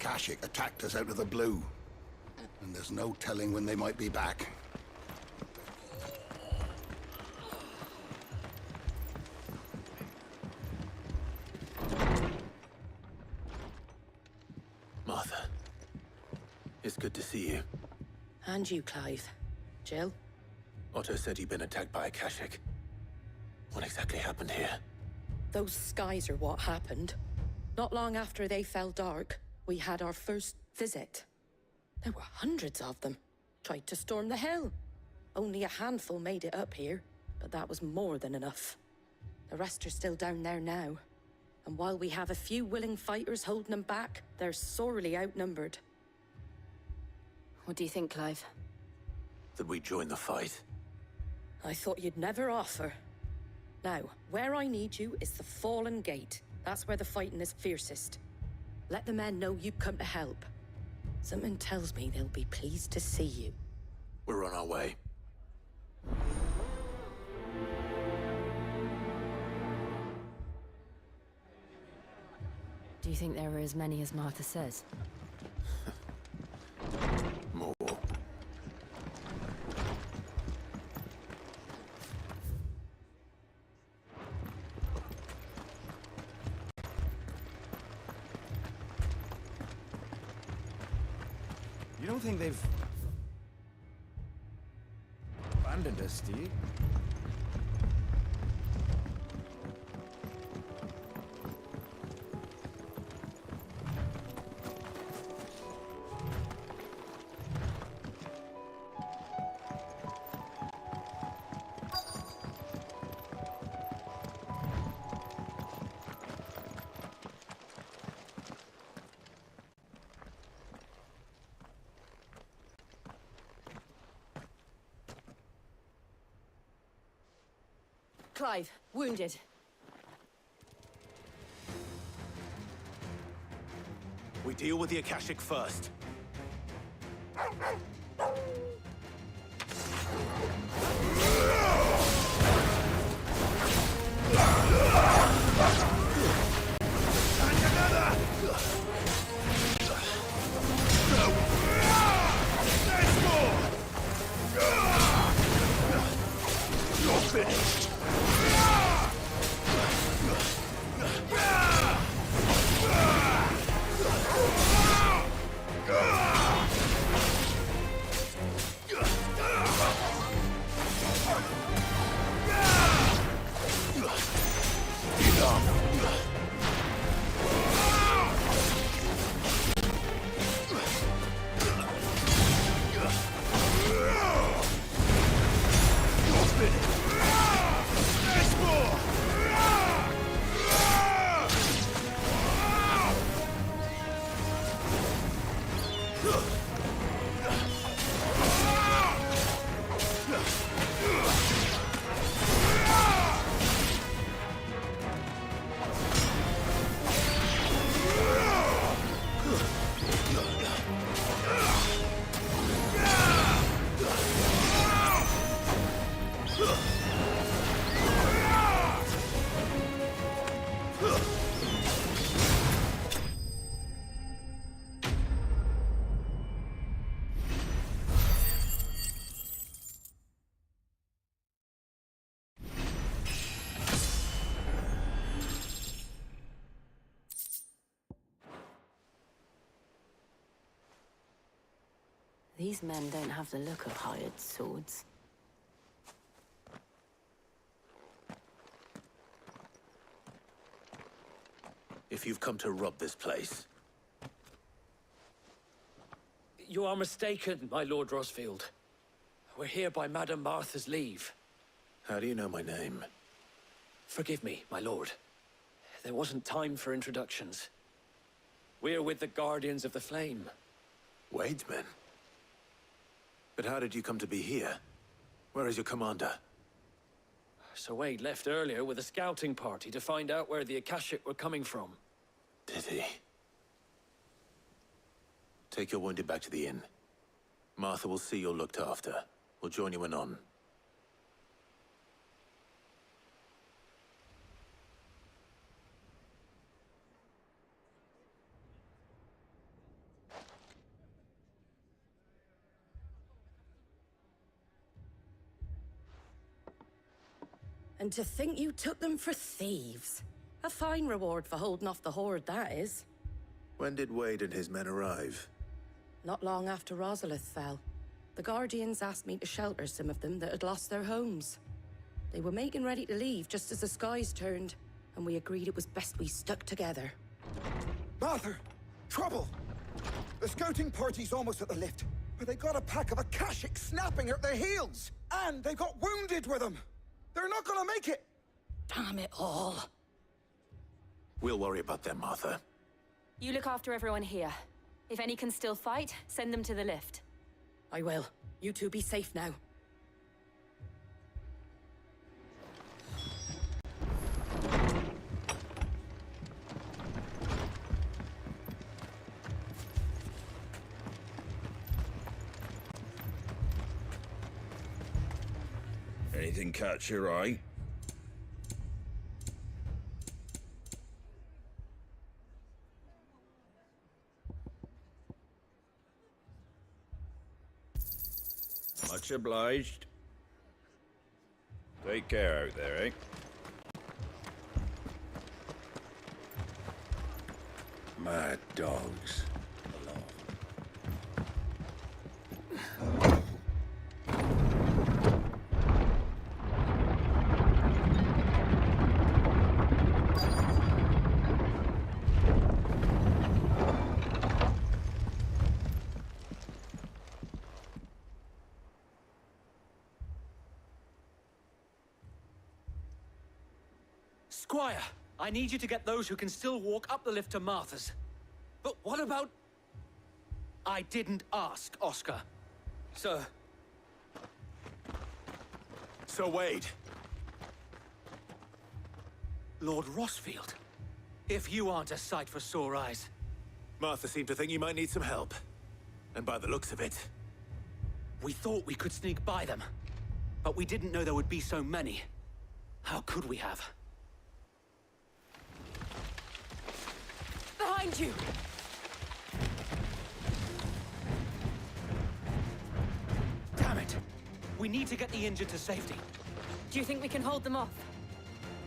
Akashic attacked us out of the blue. And there's no telling when they might be back. Martha, it's good to see you. And you, Clive. Jill? Otto said you'd been attacked by Akashic. What exactly happened here? Those skies are what happened. Not long after they fell dark, we had our first visit. There were hundreds of them. Tried to storm the hill. Only a handful made it up here, but that was more than enough. The rest are still down there now. And while we have a few willing fighters holding them back, they're sorely outnumbered. What do you think, Clive? That we join the fight? I thought you'd never offer. Now, where I need you is the Fallen Gate. That's where the fighting is fiercest. Let the men know you've come to help. Something tells me they'll be pleased to see you. We're on our way. Do you think there are as many as Martha says? More. You don't think they've abandoned us, do you? Clive, wounded. We deal with the Akashic first. You're finished! These men don't have the look of hired swords. If you've come to rob this place, You are mistaken, my Lord Rosfield. We're here by Madame Martha's leave. how do you know my name? Forgive me, my lord. There wasn't time for introductions. We're with the Guardians of the Flame. Wade's men? But how did you come to be here? Where is your commander? Sir Wade left earlier with a scouting party to find out where the Akashic were coming from. Did he? Take your wounded back to the inn. Martha will see you're looked after. We'll join you anon. And to think you took them for thieves. A fine reward for holding off the horde, that is. When did Wade and his men arrive? Not long after Rosalith fell. The Guardians asked me to shelter some of them that had lost their homes. They were making ready to leave just as the skies turned, and we agreed it was best we stuck together. Martha! Trouble! The scouting party's almost at the lift, but they got a pack of Akashics snapping at their heels! And they got wounded with them! They're not gonna make it! Damn it all. We'll worry about them, Martha. You look after everyone here. If any can still fight, send them to the lift. I will. You two be safe now. Anything catch your eye? Much obliged. Take care out there, eh? Mad dogs. Squire, I need you to get those who can still walk up the lift to Martha's. But what about... I didn't ask, Oscar. Sir. Sir Wade. Lord Rossfield. If you aren't a sight for sore eyes. Martha seemed to think you might need some help. And by the looks of it... We thought we could sneak by them. But we didn't know there would be so many. How could we have? Behind you! Damn it! We need to get the injured to safety. Do you think we can hold them off?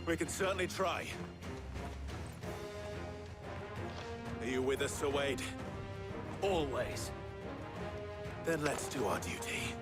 We can certainly try. Are you with us, Sir Wade? Always. Then let's do our duty.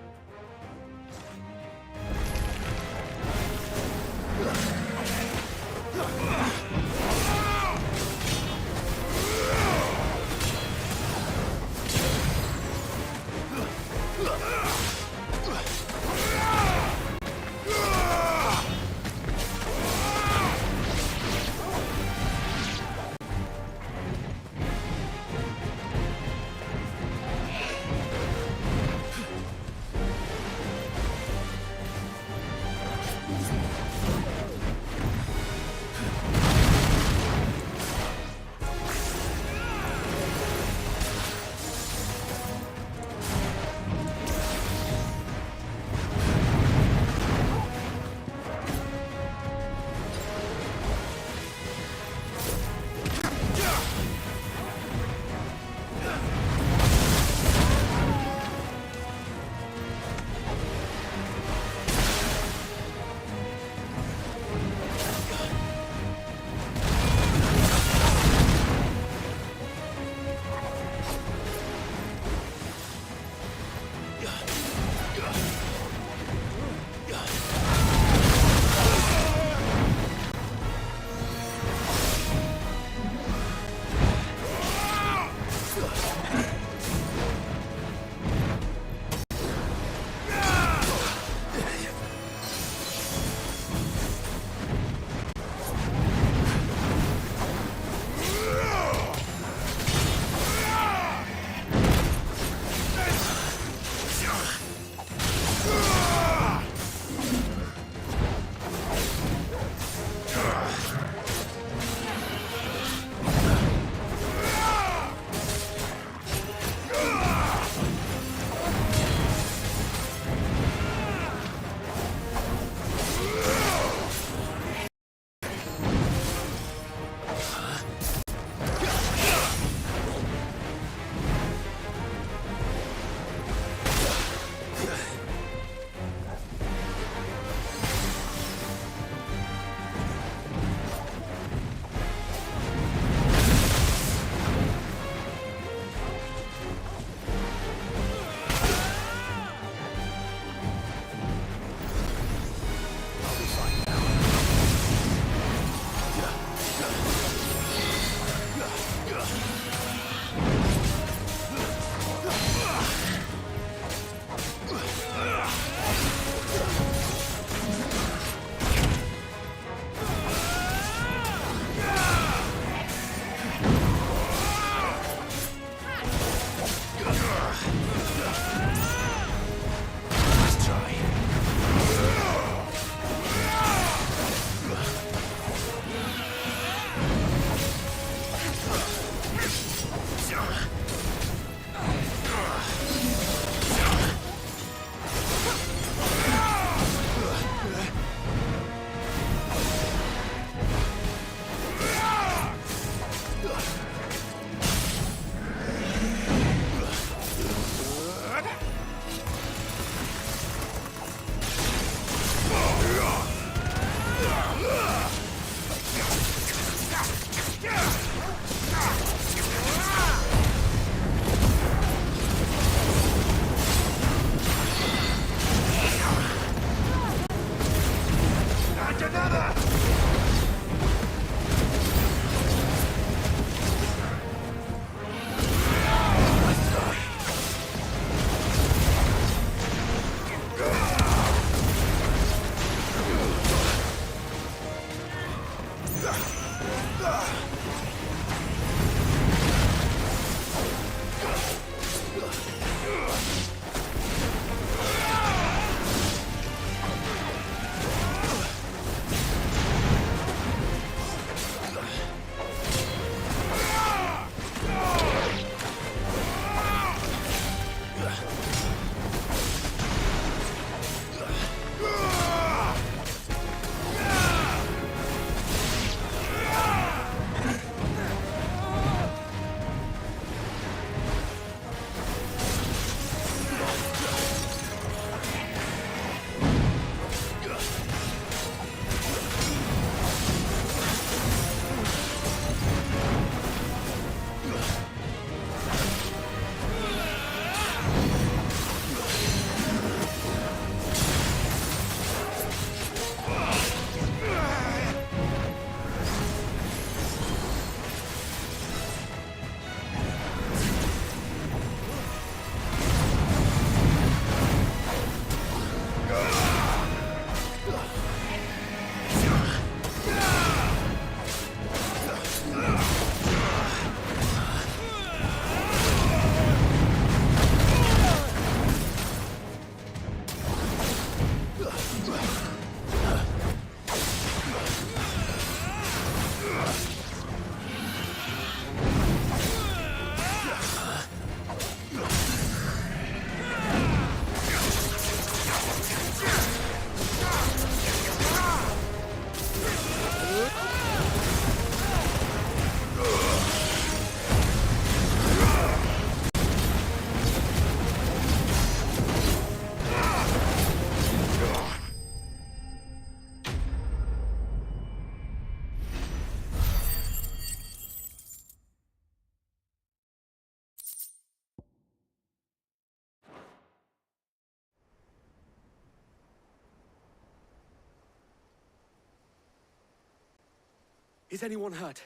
Is anyone hurt?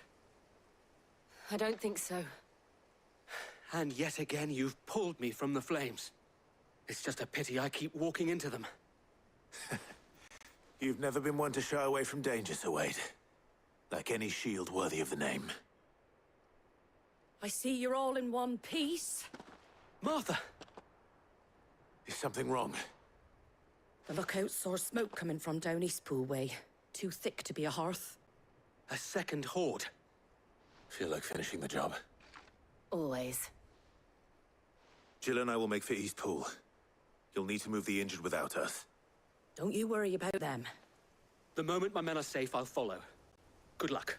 I don't think so. And yet again, you've pulled me from the flames. It's just a pity I keep walking into them. You've never been one to shy away from danger, Sir Wade. Like any shield worthy of the name. I see you're all in one piece. Martha! Is something wrong? The lookout saw smoke coming from down Eastpool way. Too thick to be a hearth. A second horde. Feel like finishing the job. Always. Jill and I will make for Eastpool. You'll need to move the injured without us. Don't you worry about them. The moment my men are safe, I'll follow. Good luck.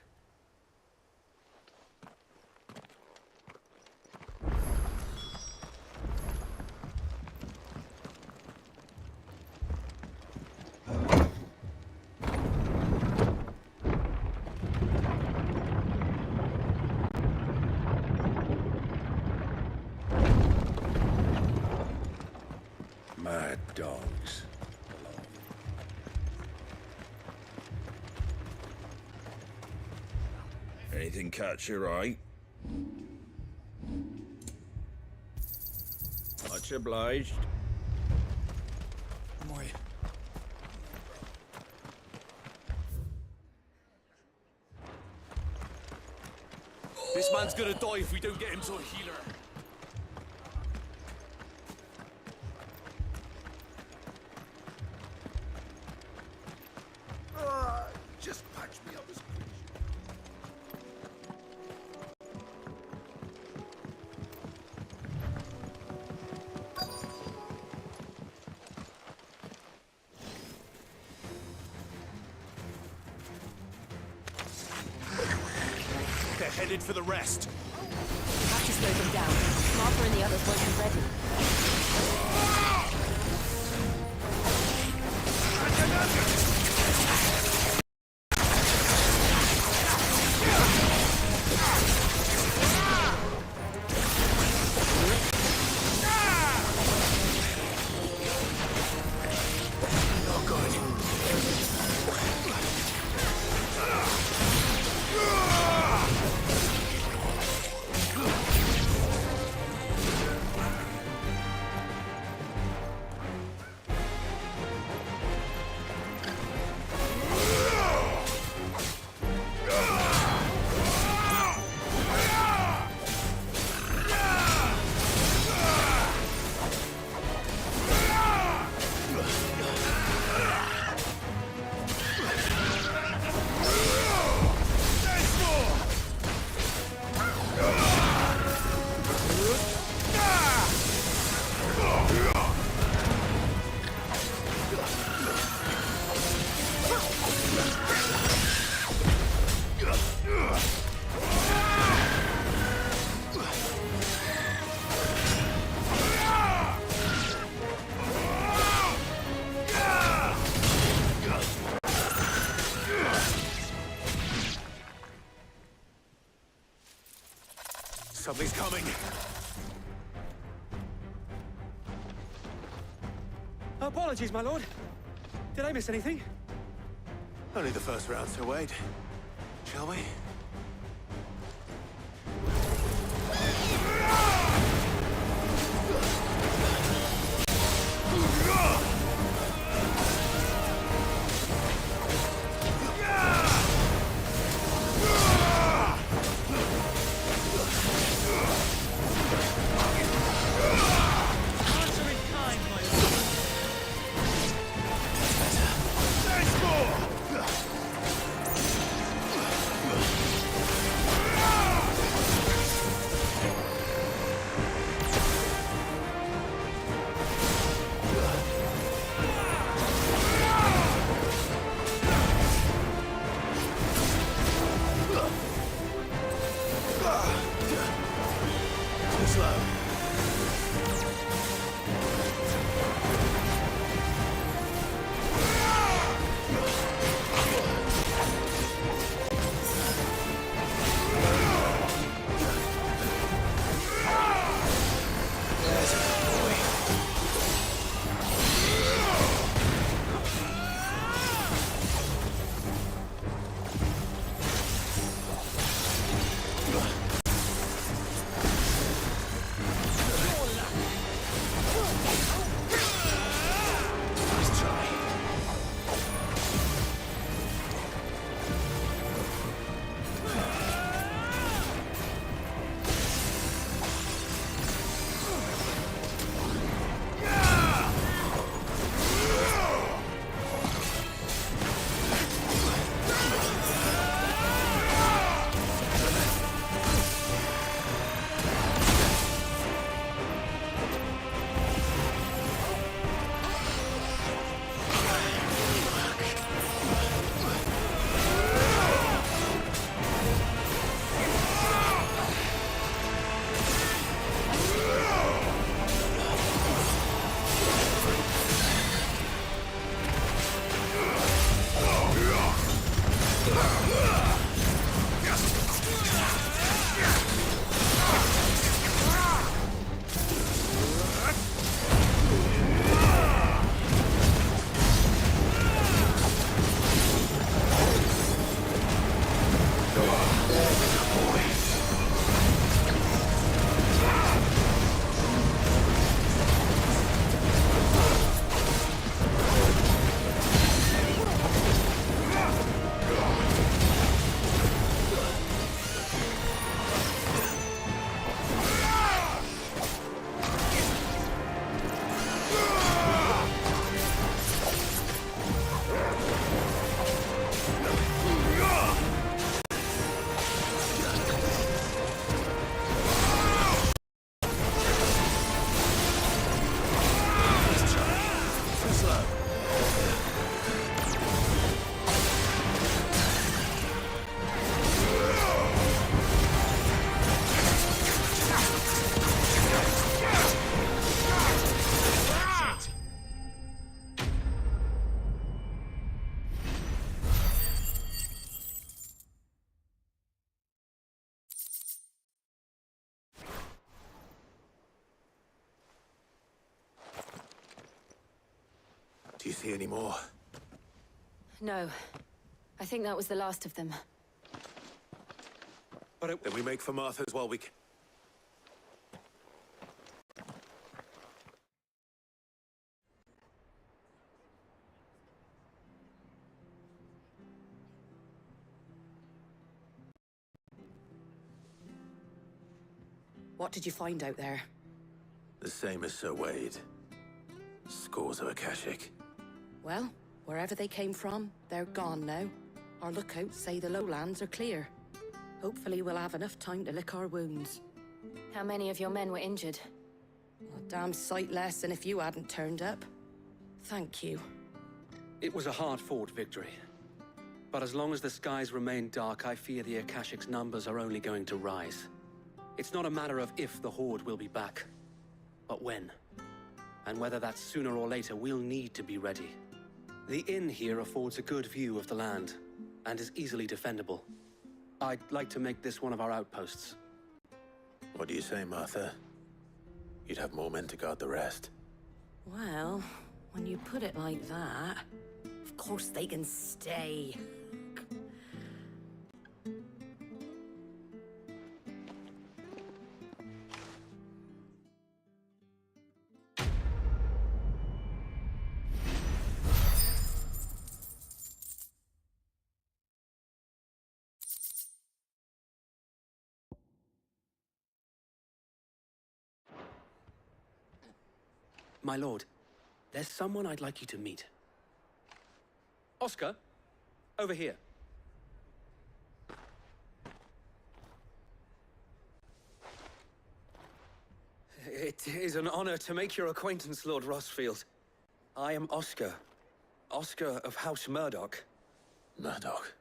Mad dogs. Anything catch your eye? Much obliged. Amoy. This man's gonna die if we don't get him to a healer. Just patch me up as quick. They're headed for the rest. Have to slow them down. Martha and the others won't be ready. Something's coming. Apologies, my lord. Did I miss anything? Only the first round, Sir Wade. Shall we? you see any more? No. I think that was the last of them. But Then we make for Martha's while we can. What did you find out there? The same as Sir Wade. Scores of Akashic. Well, wherever they came from, they're gone now. Our lookouts say the lowlands are clear. Hopefully we'll have enough time to lick our wounds. How many of your men were injured? A damn sight less than if you hadn't turned up. Thank you. it was a hard-fought victory. But as long as the skies remain dark, I fear the Akashic's numbers are only going to rise. It's not a matter of if the Horde will be back, but when. And whether that's sooner or later, we'll need to be ready. The inn here affords a good view of the land, and is easily defendable. I'd like to make this one of our outposts. What do you say, Martha? You'd have more men to guard the rest. Well, when you put it like that, of course they can stay. My lord, there's someone I'd like you to meet. Oscar, over here. It is an honor to make your acquaintance, Lord Rossfield. I am Oscar. Oscar of House Murdoch. Murdoch.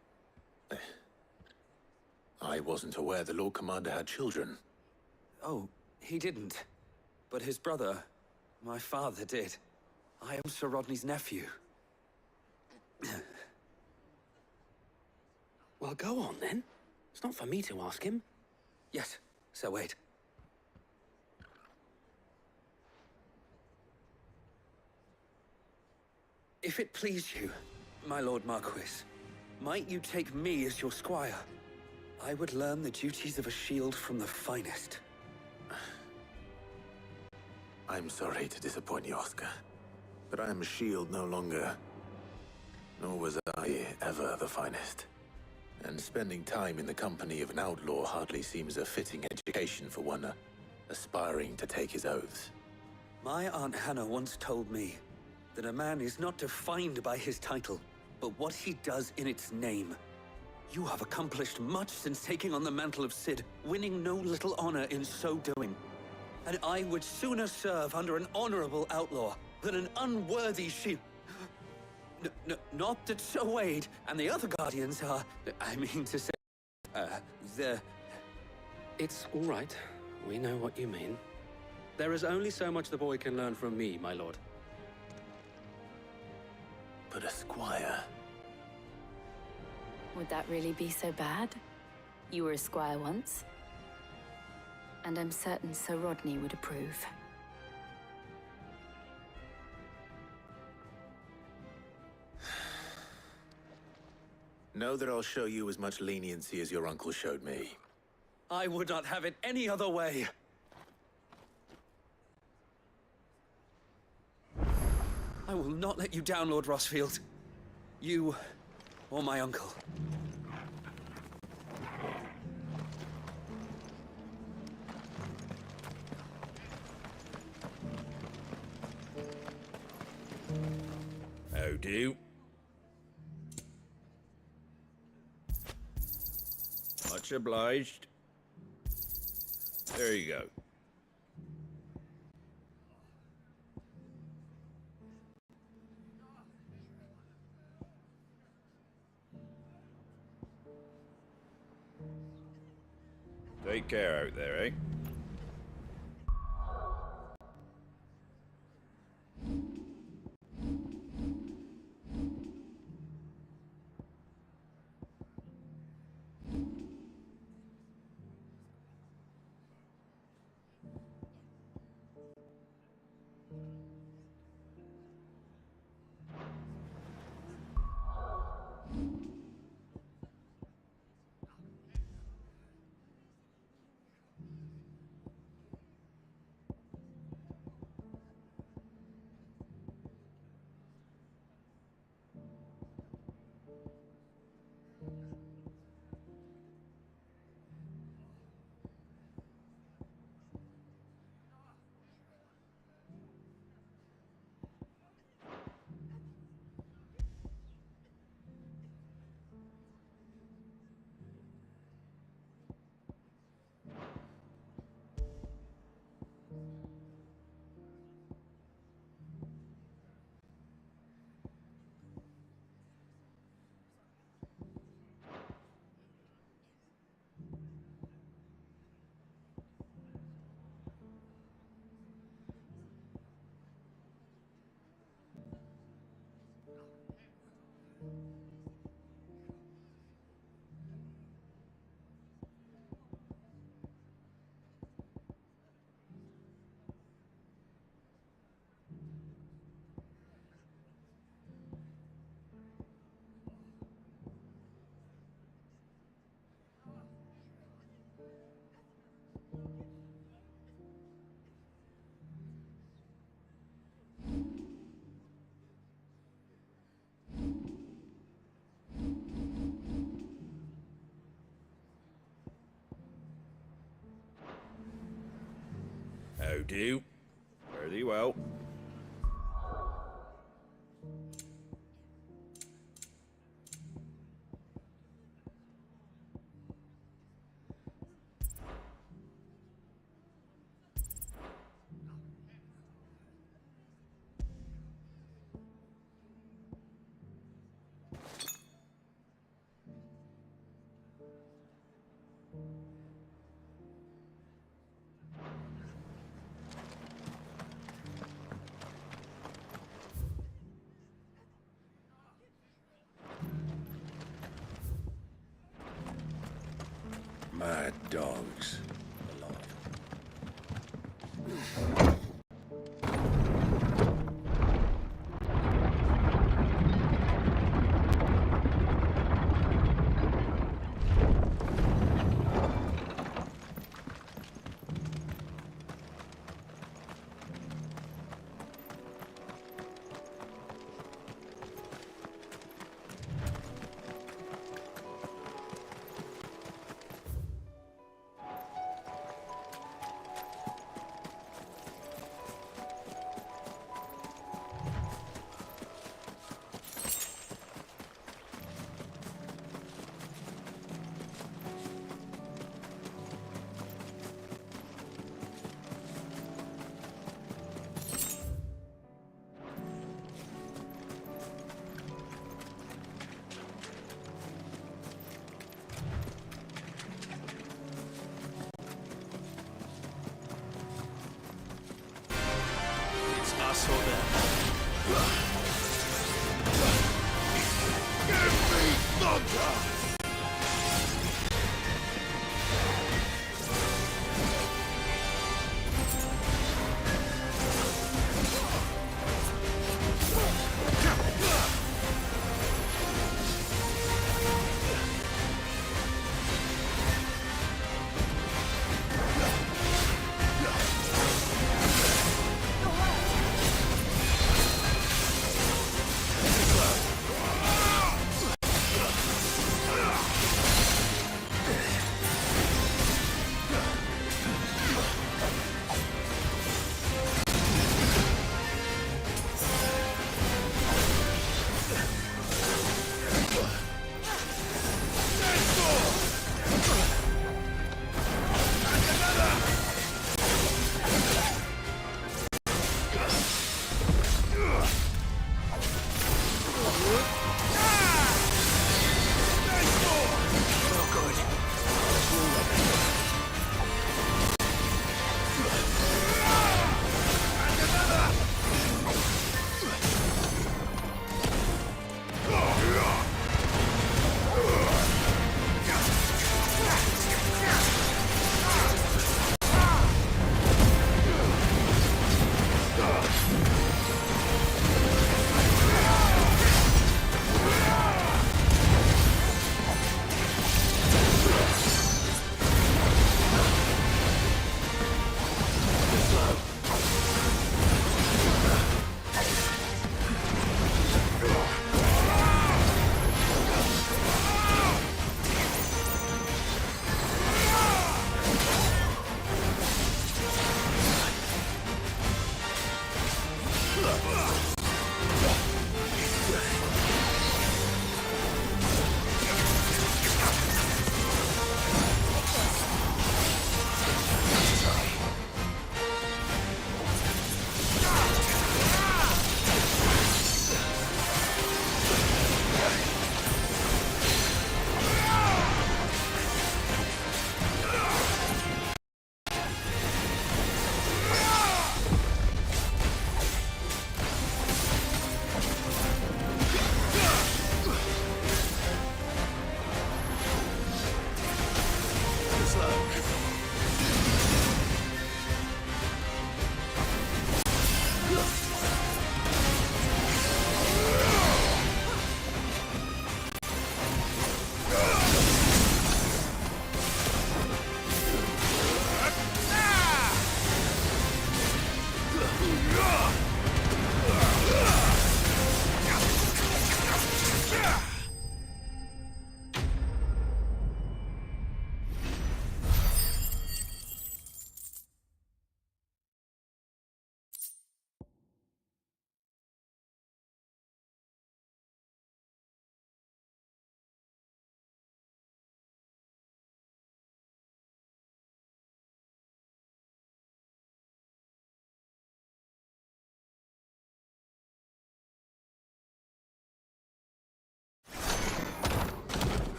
I wasn't aware the Lord Commander had children. Oh, he didn't. But his brother, my father, did. I am Sir Rodney's nephew. Well, go on then. It's not for me to ask him. Yes, Sir Wade. If it please you, my Lord Marquis, might you take me as your squire? I would learn the duties of a shield from the finest. I'm sorry to disappoint you, Oscar, but I am a shield no longer. Nor was I ever the finest. And spending time in the company of an outlaw hardly seems a fitting education for one aspiring to take his oaths. My Aunt Hannah once told me that a man is not defined by his title, but what he does in its name. You have accomplished much since taking on the mantle of Cid, winning no little honor in so doing. And I would sooner serve under an honorable outlaw than an unworthy shield. Not that Sir Wade and the other Guardians are... I mean to say... they're... It's all right. We know what you mean. There is only so much the boy can learn from me, my lord. But a squire... Would that really be so bad? You were a squire once. And I'm certain Sir Rodney would approve. Know that I'll show you as much leniency as your uncle showed me. I would not have it any other way. I will not let you down, Lord Rossfield. You, or my uncle. How do? Much obliged. There you go. Take care out there, eh? do. Fare thee well. Mad dogs. Us or them. Give me thunder!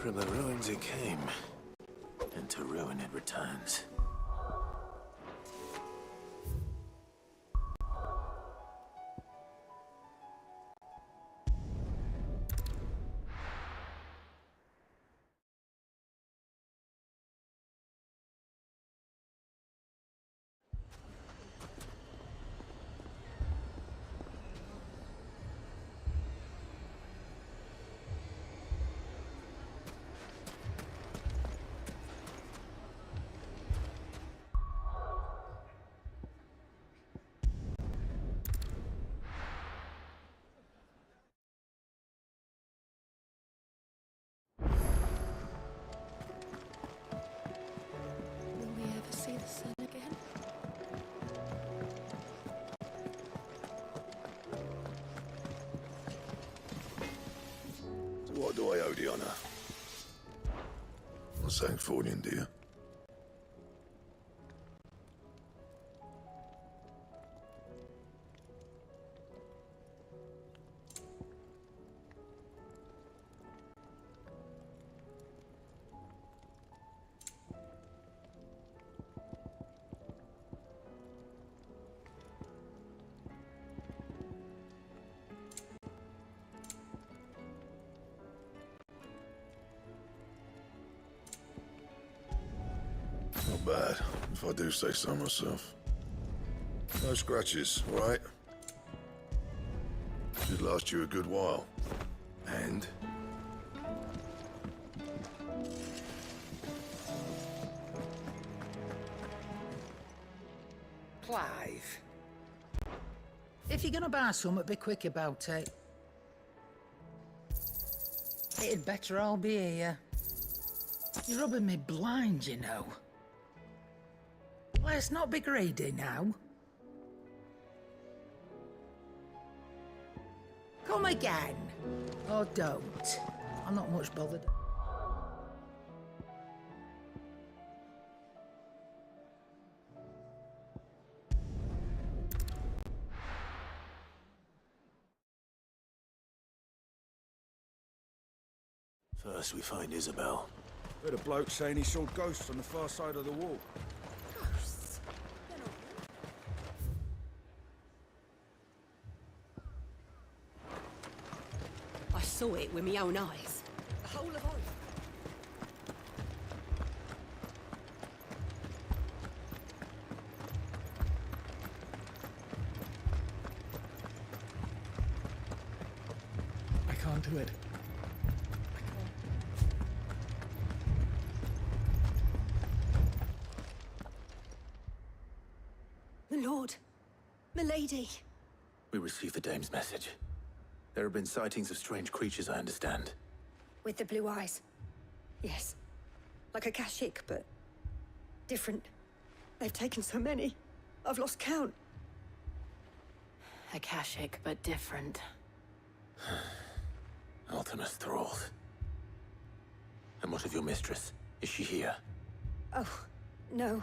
From the ruins it came, and to ruin it returns. Will we ever see the sun again? So what do I owe the honor? Not saying Fordian, do you? Not bad, if I do say so myself. No scratches, all right? Should last you a good while. And? Clive. If you're gonna buy something, be quick about it. It'd better all be here. You're rubbing me blind, you know. Let's not be greedy now. Come again. Or don't. I'm not much bothered. First we find Isabel. Heard a bloke saying he saw ghosts on the far side of the wall. I saw it with my own eyes. The whole of Oregon. I can't do it. My lord. Milady. We received the dame's message. There have been sightings of strange creatures, I understand. With the blue eyes. Yes. Like a Kashik, but different. They've taken so many. I've lost count. Akashic, but different. Ultimus thralls. And what of your mistress? Is she here? Oh, no.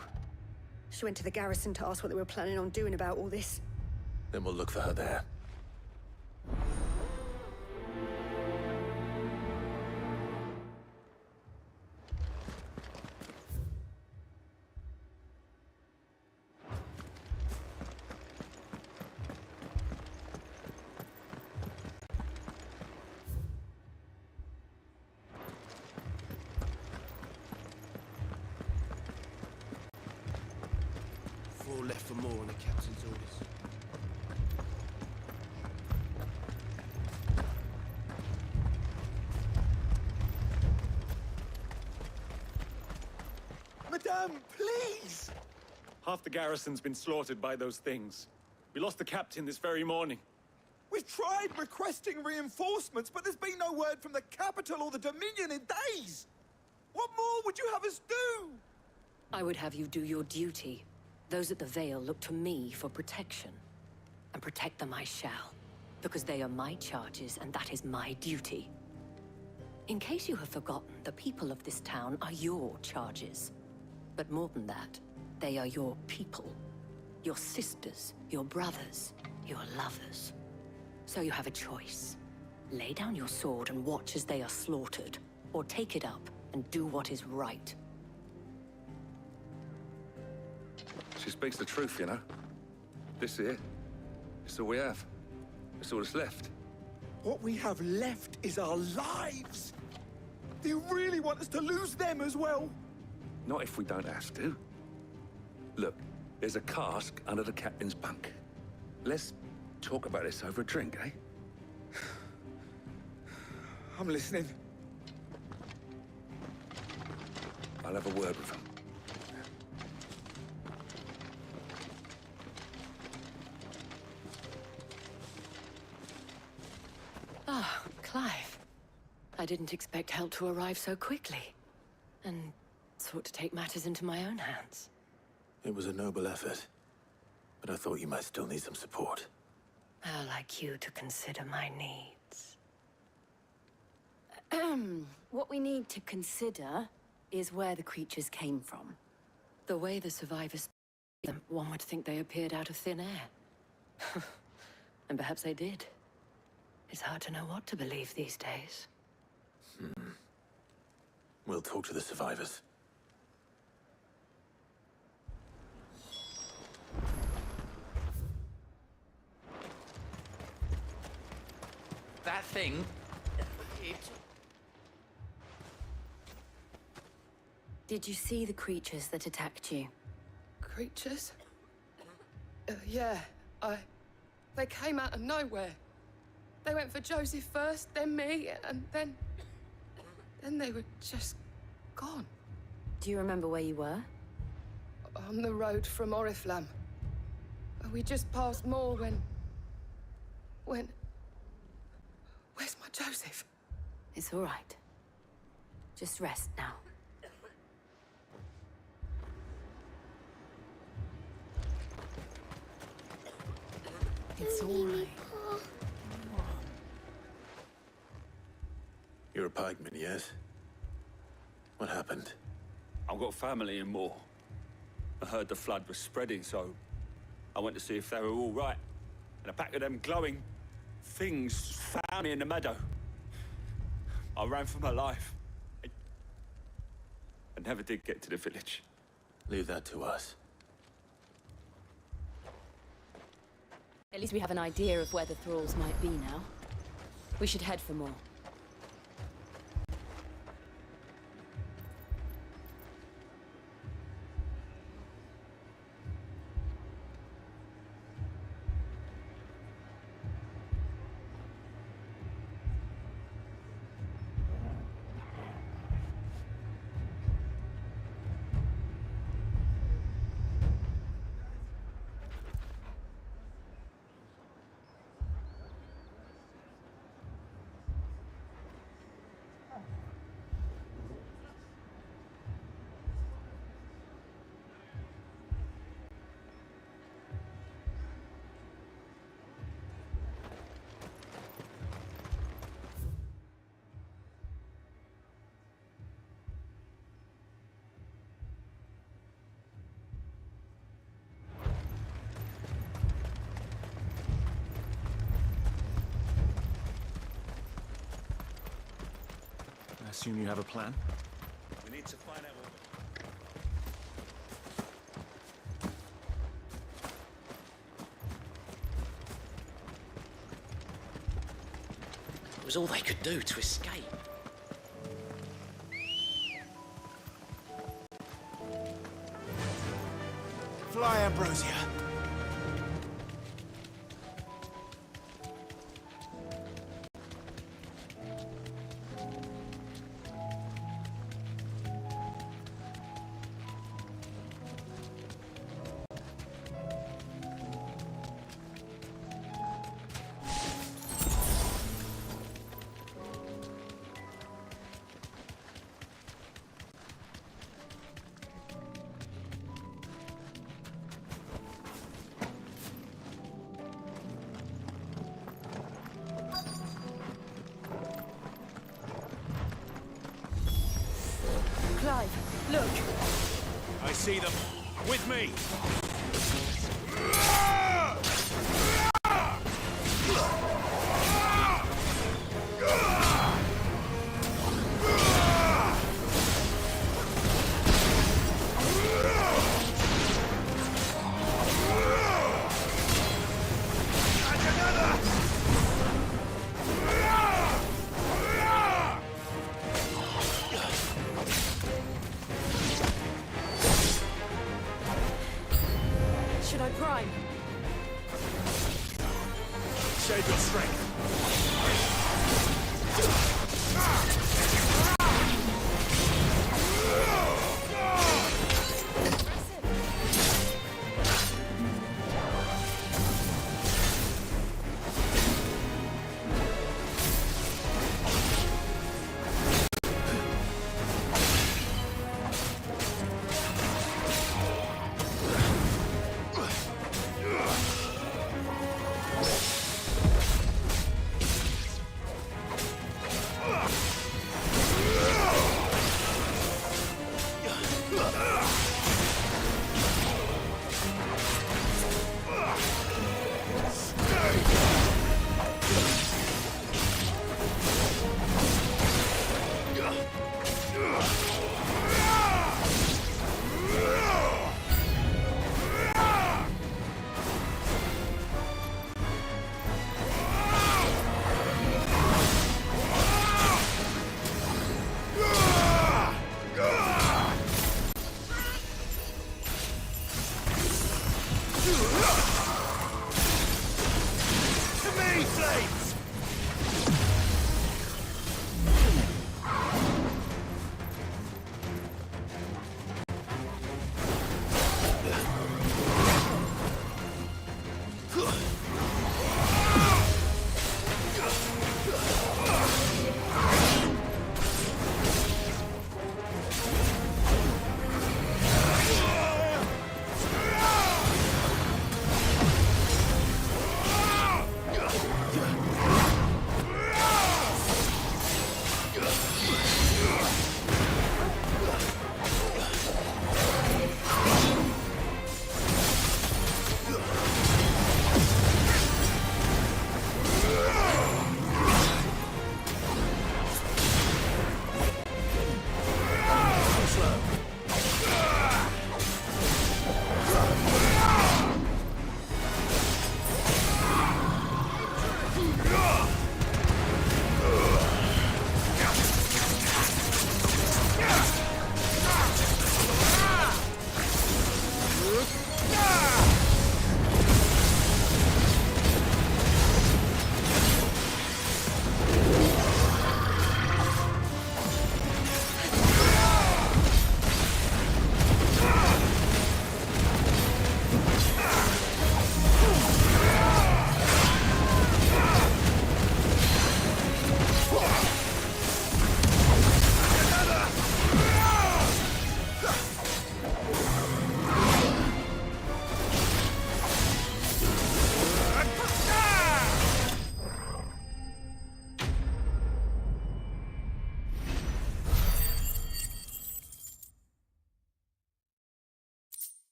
She went to the garrison to ask what they were planning on doing about all this. Then we'll look for her there. Four left for more on the captain's orders. Madame, please! Half the garrison's been slaughtered by those things. We lost the captain this very morning. We've tried requesting reinforcements, but there's been no word from the capital or the Dominion in days! What more would you have us do? I would have you do your duty. Those at the Vale look to me for protection. And protect them I shall. Because they are my charges, and that is my duty. In case you have forgotten, the people of this town are your charges. But more than that, they are your people. Your sisters, your brothers, your lovers. So you have a choice. Lay down your sword and watch as they are slaughtered, or take it up and do what is right. She speaks the truth, you know. This here, it's all we have. It's all that's left. What we have left is our lives! Do you really want us to lose them as well? Not if we don't have to. Look, there's a cask under the captain's bunk. Let's talk about this over a drink, eh? I'm listening. I'll have a word with him. Ah, Clive. I didn't expect help to arrive so quickly. And sought to take matters into my own hands. It was a noble effort, but I thought you might still need some support. I'd like you to consider my needs. What we need to consider is where the creatures came from. The way the survivors them, one would think they appeared out of thin air. And perhaps they did. It's hard to know what to believe these days. We'll talk to the survivors. That thing... Did you see the creatures that attacked you? Creatures? Yeah, They came out of nowhere. They went for Joseph first, then me, and then they were just gone. Do you remember where you were? On the road from Oriflamme. We just passed Moor when... Where's my Joseph? It's all right. Just rest now. It's all right. You're a pikeman, yes? What happened? I've got family in Moor. I heard the flood was spreading, so I went to see if they were all right. And a pack of them glowing things found me in the meadow. I ran for my life. I never did get to the village. Leave that to us. At least we have an idea of where the thralls might be now. We should head for more. I assume you have a plan? We need to find out what... It was all they could do to escape. Fly, Ambrosia. Clive, look! I see them. With me! Save your strength.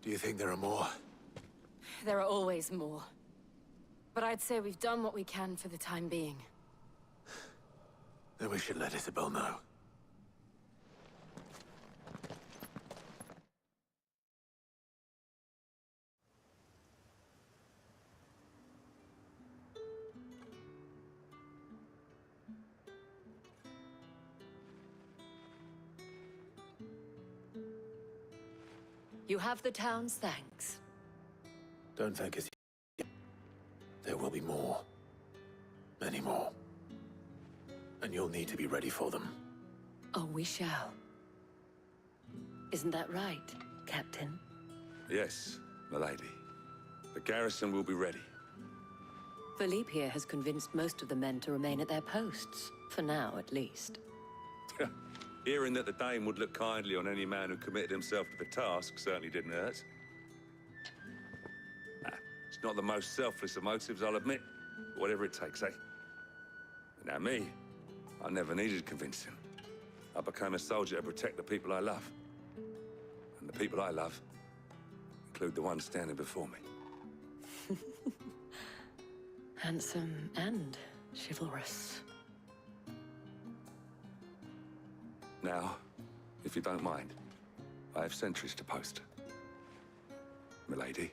Do you think there are more? There are always more. But I'd say we've done what we can for the time being. Then we should let Isabel know. You have the town's thanks. Don't thank us yet. There will be more. Many more. And you'll need to be ready for them. Oh, we shall. Isn't that right, Captain? Yes, milady. The garrison will be ready. Philippe here has convinced most of the men to remain at their posts. For now, at least. Hearing that the Dane would look kindly on any man who committed himself to the task certainly didn't hurt. It's not the most selfless of motives, I'll admit. But whatever it takes, eh? Now me, I never needed convincing. I became a soldier to protect the people I love. And the people I love include the ones standing before me. Handsome and chivalrous. Now, if you don't mind, I have sentries to post. Milady.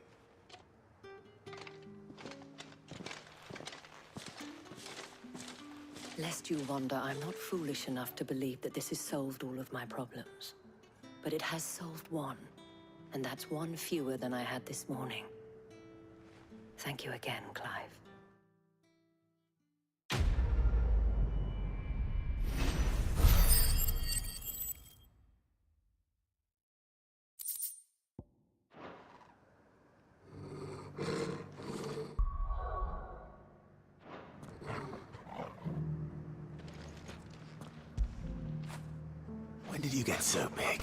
Lest you wonder, I'm not foolish enough to believe that this has solved all of my problems. But it has solved one, and that's one fewer than I had this morning. Thank you again, Clive. When did you get so big?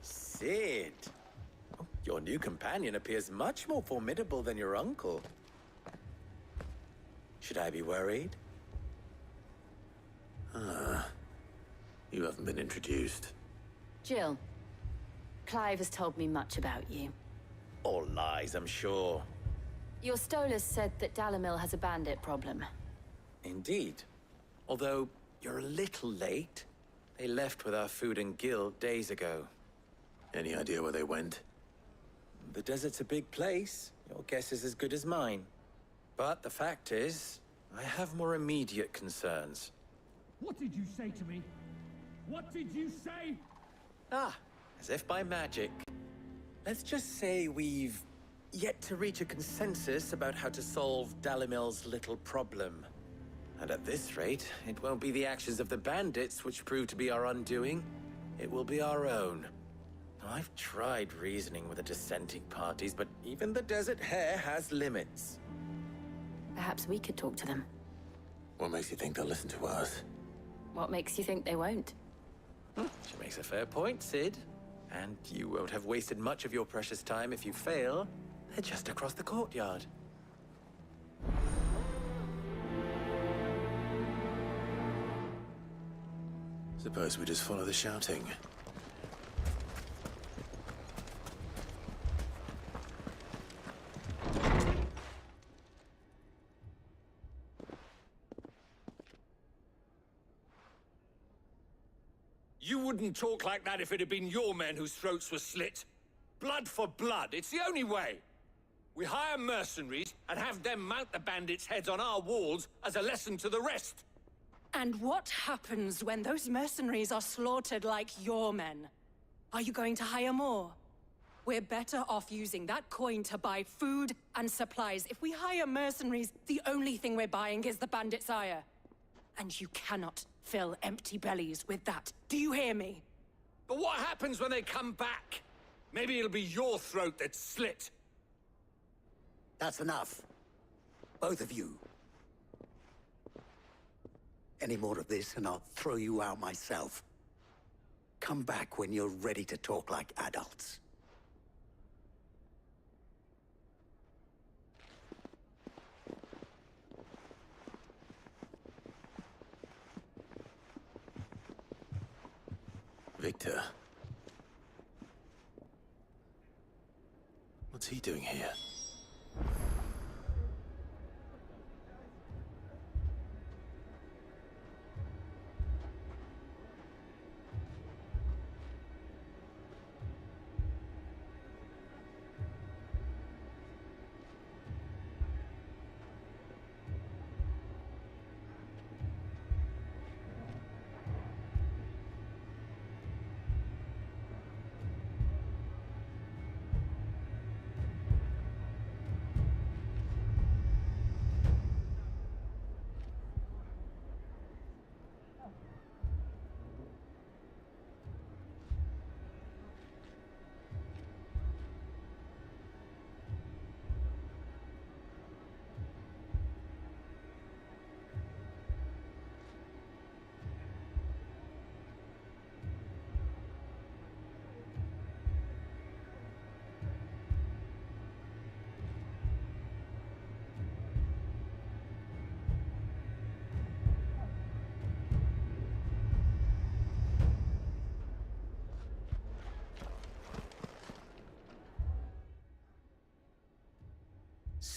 Sid! Your new companion appears much more formidable than your uncle. Should I be worried? You haven't been introduced. Jill, Clive has told me much about you. All lies, I'm sure. Your Stolas said that Dalamil has a bandit problem. Indeed. Although, you're a little late. They left with our food and guild days ago. Any idea where they went? The desert's a big place. Your guess is as good as mine. But the fact is, I have more immediate concerns. What did you say to me? What did you say? Ah, as if by magic. Let's just say we've yet to reach a consensus about how to solve Dalimil's little problem. And at this rate, it won't be the actions of the bandits which prove to be our undoing. It will be our own. I've tried reasoning with the dissenting parties, but even the Desert Hare has limits. Perhaps we could talk to them. What makes you think they'll listen to us? What makes you think they won't? She makes a fair point, Sid. And you won't have wasted much of your precious time if you fail. They're just across the courtyard. Suppose we just follow the shouting. You wouldn't talk like that if it had been your men whose throats were slit. Blood for blood, it's the only way. We hire mercenaries and have them mount the bandits' heads on our walls as a lesson to the rest. And what happens when those mercenaries are slaughtered like your men? Are you going to hire more? We're better off using that coin to buy food and supplies. If we hire mercenaries, the only thing we're buying is the bandits' ire. And you cannot fill empty bellies with that. Do you hear me? But what happens when they come back? Maybe it'll be your throat that's slit. That's enough. Both of you. Any more of this and I'll throw you out myself. Come back when you're ready to talk like adults. Victor. What's he doing here?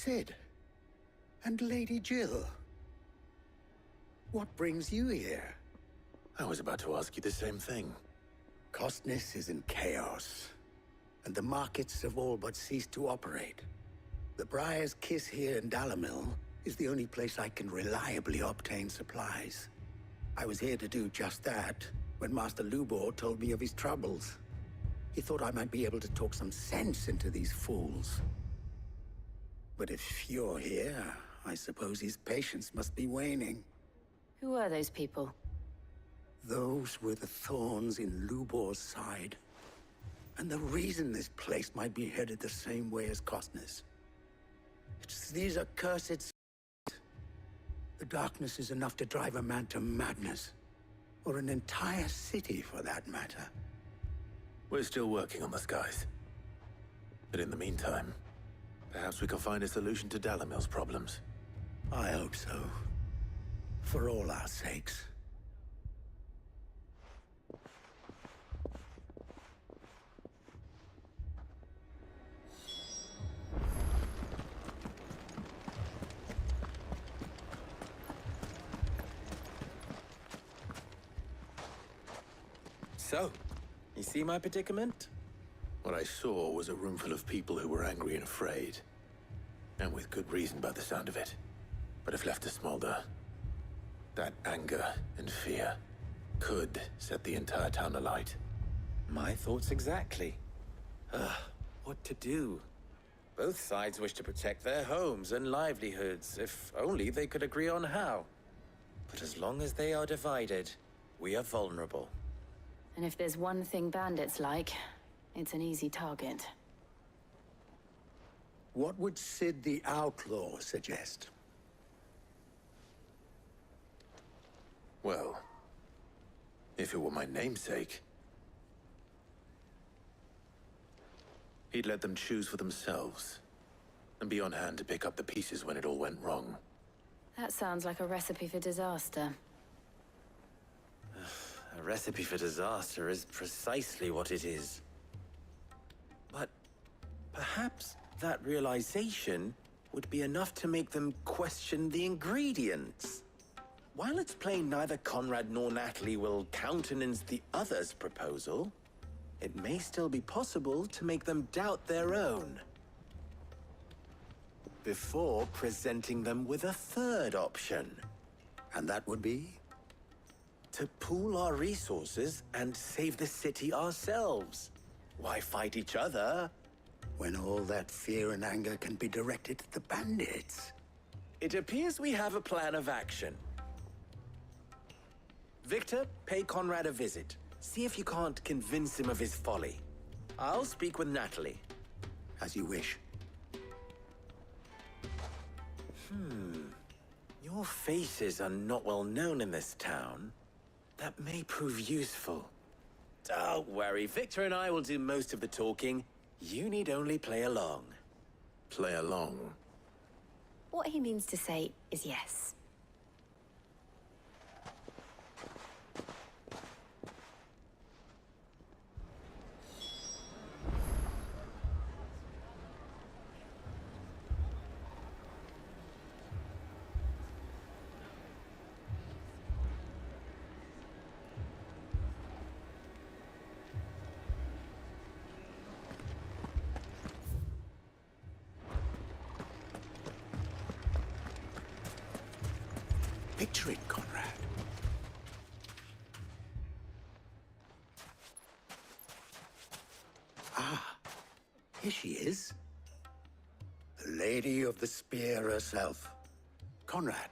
Sid. And Lady Jill. What brings you here? I was about to ask you the same thing. Costness is in chaos, and the markets have all but ceased to operate. The Briar's Kiss here in Dalamil is the only place I can reliably obtain supplies. I was here to do just that when Master Lubor told me of his troubles. He thought I might be able to talk some sense into these fools. But if you're here, I suppose his patience must be waning. Who are those people? Those were the thorns in Lubor's side. And the reason this place might be headed the same way as Costner's. It's these accursed... The darkness is enough to drive a man to madness. Or an entire city, for that matter. We're still working on the skies. But in the meantime, perhaps we can find a solution to Dalamil's problems. I hope so. For all our sakes. So, you see my predicament? What I saw was a room full of people who were angry and afraid. And with good reason by the sound of it. But if left to smolder, that anger and fear could set the entire town alight. My thoughts exactly. What to do? Both sides wish to protect their homes and livelihoods, if only they could agree on how. But as long as they are divided, we are vulnerable. And if there's one thing bandits like, it's an easy target. What would Sid the Outlaw suggest? Well, if it were my namesake, he'd let them choose for themselves, and be on hand to pick up the pieces when it all went wrong. That sounds like a recipe for disaster. A recipe for disaster is precisely what it is. But perhaps that realization would be enough to make them question the ingredients. While it's plain neither Conrad nor Natalie will countenance the other's proposal, it may still be possible to make them doubt their own. Before presenting them with a third option. And that would be? To pool our resources and save the city ourselves. Why fight each other? When all that fear and anger can be directed at the bandits. It appears we have a plan of action. Victor, pay Conrad a visit. See if you can't convince him of his folly. I'll speak with Natalie. As you wish. Your faces are not well known in this town. That may prove useful. Don't worry, Victor and I will do most of the talking. You need only play along. Play along? What he means to say is yes. Picture it, Conrad. Ah, here she is. The Lady of the Spear herself. Conrad,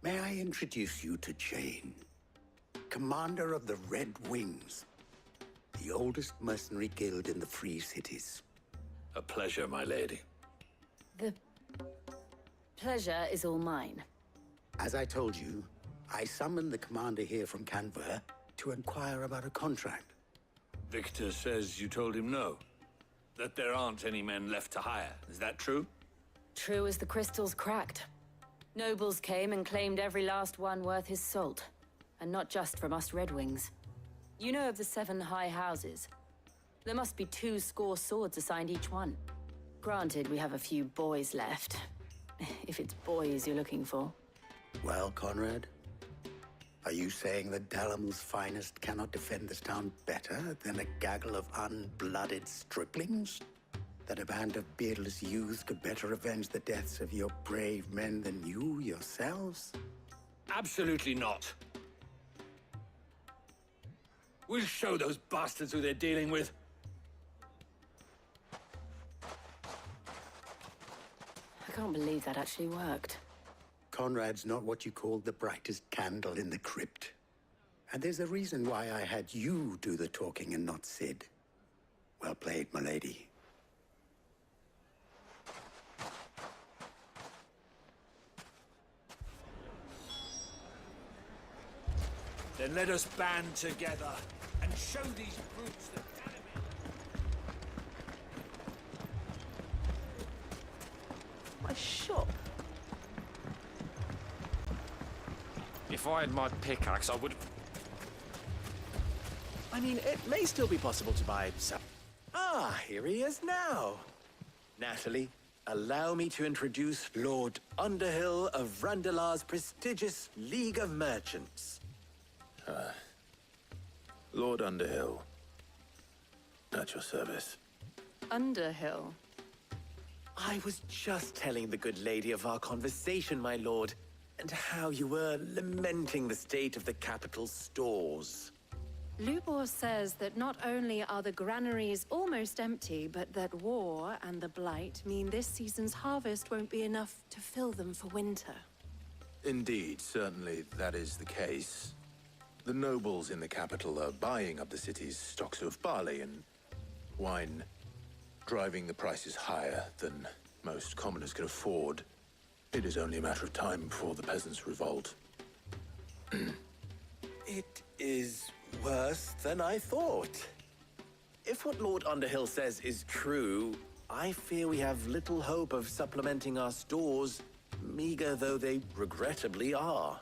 may I introduce you to Jane, commander of the Red Wings, the oldest mercenary guild in the Free Cities. A pleasure, my lady. The pleasure is all mine. As I told you, I summoned the commander here from Canver to inquire about a contract. Victor says you told him no. That there aren't any men left to hire. Is that true? True as the crystals cracked. Nobles came and claimed every last one worth his salt. And not just from us Red Wings. You know of the 7 high houses. There must be 2 score swords assigned each one. Granted, we have a few boys left. If it's boys you're looking for. Well, Conrad, are you saying that Dalamil's finest cannot defend this town better than a gaggle of unblooded striplings? That a band of beardless youths could better avenge the deaths of your brave men than you yourselves? Absolutely not. We'll show those bastards who they're dealing with. I can't believe that actually worked. Conrad's not what you call the brightest candle in the crypt. And there's a reason why I had you do the talking and not Sid. Well played, milady. Then let us band together and show these brutes that My shop. If I had my pickaxe, I would... I mean, it may still be possible to buy some. Ah, here he is now. Natalie, allow me to introduce Lord Underhill of Randalar's prestigious League of Merchants. Lord Underhill. At your service. Underhill? I was just telling the good lady of our conversation, my lord, and how you were lamenting the state of the capital's stores. Lubor says that not only are the granaries almost empty, but that war and the Blight mean this season's harvest won't be enough to fill them for winter. Indeed, certainly that is the case. The nobles in the capital are buying up the city's stocks of barley and wine, driving the prices higher than most commoners can afford. It is only a matter of time before the peasants revolt. It is worse than I thought. If what Lord Underhill says is true, I fear we have little hope of supplementing our stores, meager though they regrettably are.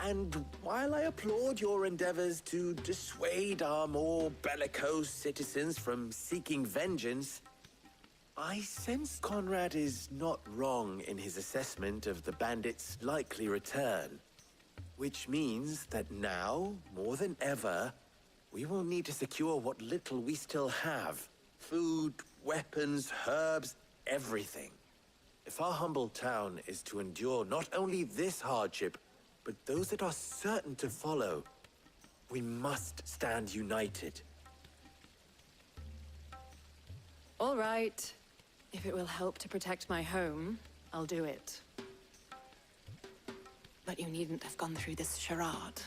And while I applaud your endeavors to dissuade our more bellicose citizens from seeking vengeance, I sense Conrad is not wrong in his assessment of the bandits' likely return. Which means that now, more than ever, we will need to secure what little we still have. Food, weapons, herbs, everything. If our humble town is to endure not only this hardship, but those that are certain to follow, we must stand united. All right. If it will help to protect my home, I'll do it. But you needn't have gone through this charade.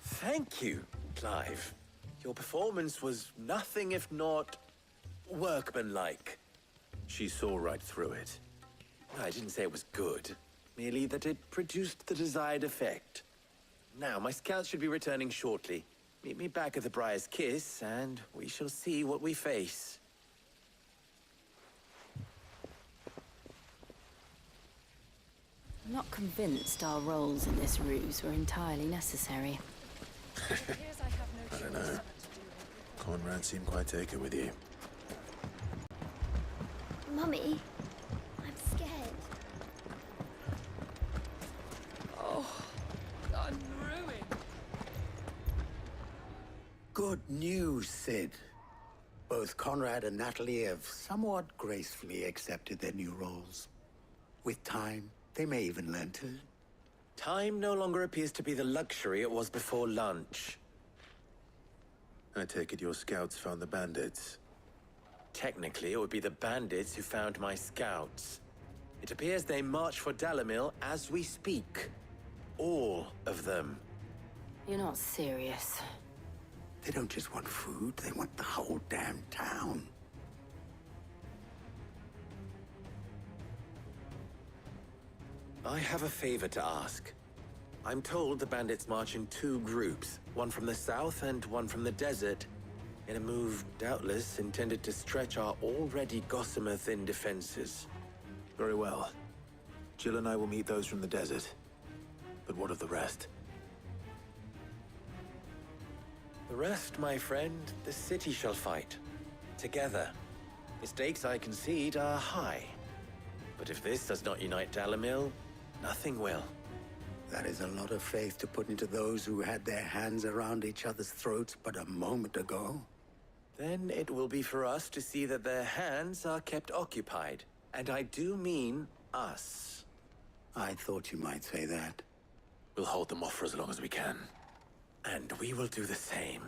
Thank you, Clive. Your performance was nothing if not workmanlike. She saw right through it. I didn't say it was good, merely that it produced the desired effect. Now, my scouts should be returning shortly. Meet me back at the Briar's Kiss, and we shall see what we face. I'm not convinced our roles in this ruse were entirely necessary. I don't know. Conrad seemed quite taken with you. Mummy, I'm scared. Oh, I'm ruined. Good news, Sid. Both Conrad and Natalie have somewhat gracefully accepted their new roles. With time, they may even learn to. Time no longer appears to be the luxury it was before lunch. I take it your scouts found the bandits. Technically, it would be the bandits who found my scouts. It appears they march for Dalamil as we speak. All of them. You're not serious. They don't just want food, they want the whole damn town. I have a favor to ask. I'm told the bandits march in two groups, one from the south and one from the desert, in a move doubtless intended to stretch our already gossamer-thin defenses. Very well. Jill and I will meet those from the desert. But what of the rest? The rest, my friend, the city shall fight. Together. The stakes, I concede, are high. But if this does not unite Dalimil, nothing will. That is a lot of faith to put into those who had their hands around each other's throats but a moment ago. Then it will be for us to see that their hands are kept occupied. And I do mean us. I thought you might say that. We'll hold them off for as long as we can. And we will do the same.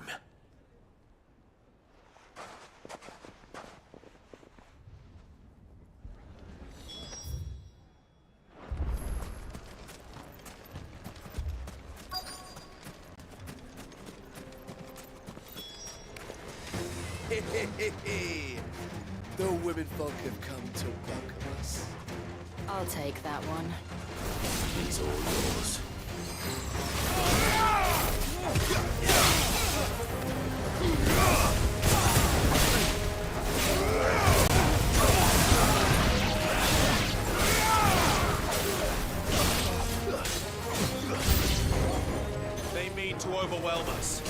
The womenfolk have come to welcome us. I'll take that one. He's all yours. They mean to overwhelm us.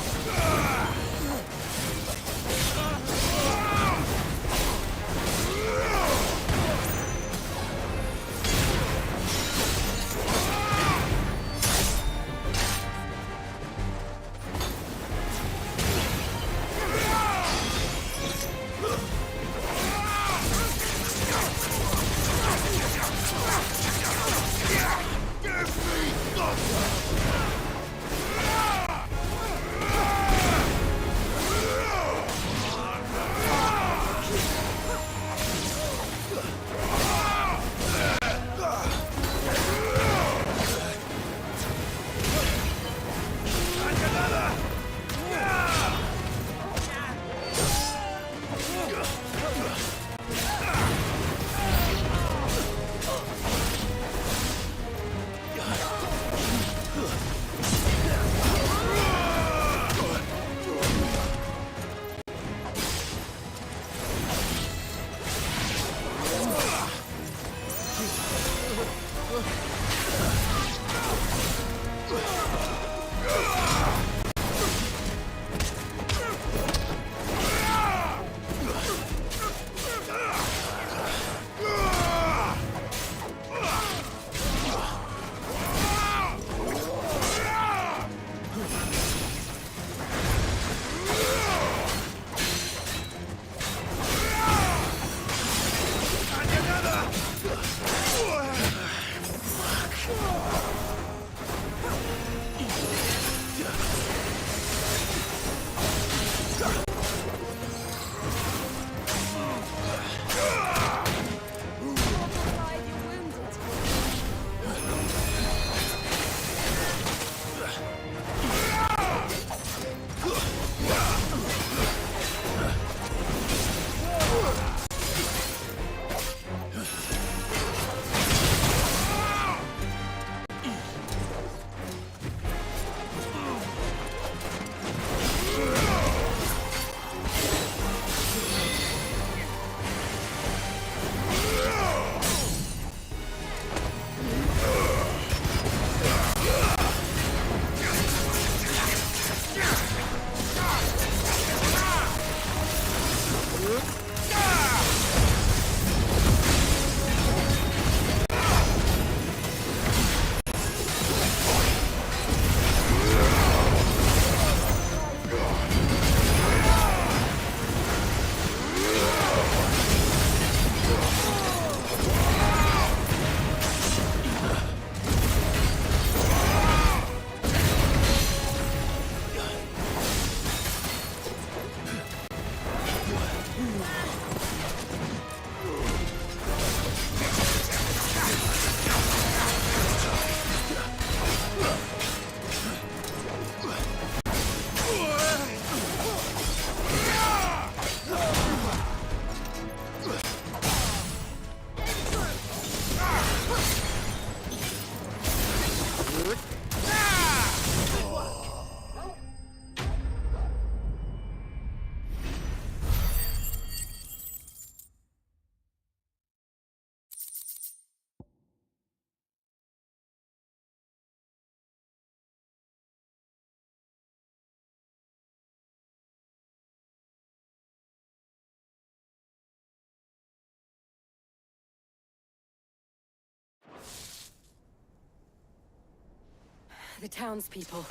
The townspeople.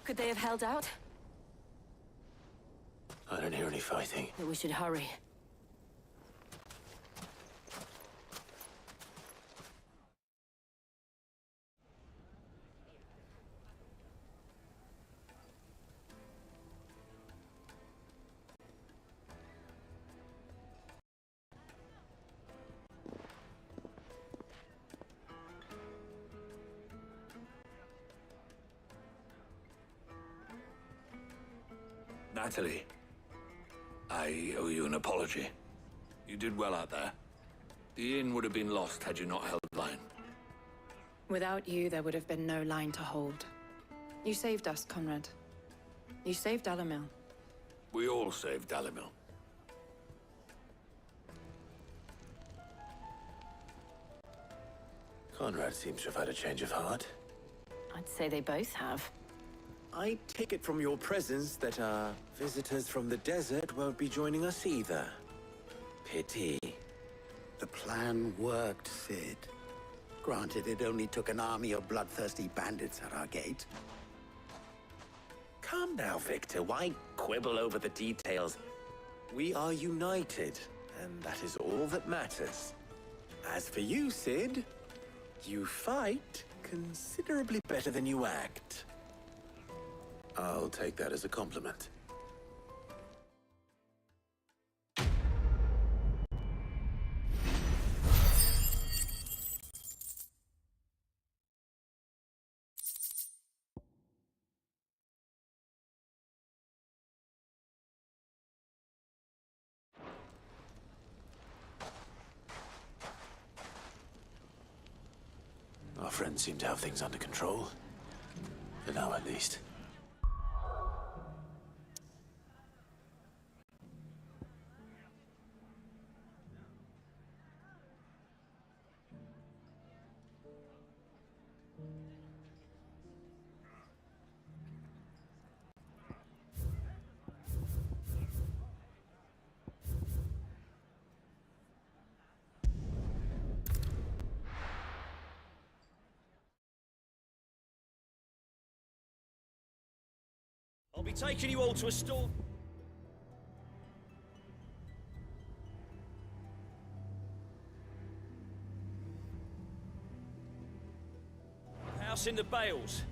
Could they have held out? I don't hear any fighting. Then we should hurry. Natalie, I owe you an apology. You did well out there. The inn would have been lost had you not held line. Without you, there would have been no line to hold. You saved us, Conrad. You saved Dalimil. We all saved Dalimil. Conrad seems to have had a change of heart. I'd say they both have. I take it from your presence that our visitors from the desert won't be joining us either. Pity. The plan worked, Sid. Granted, it only took an army of bloodthirsty bandits at our gate. Calm now, Victor. Why quibble over the details? We are united, and that is all that matters. As for you, Sid, you fight considerably better than you act. I'll take that as a compliment. Our friends seem to have things under control. For now, at least. I'll be taking you all to a store. House in the Bales.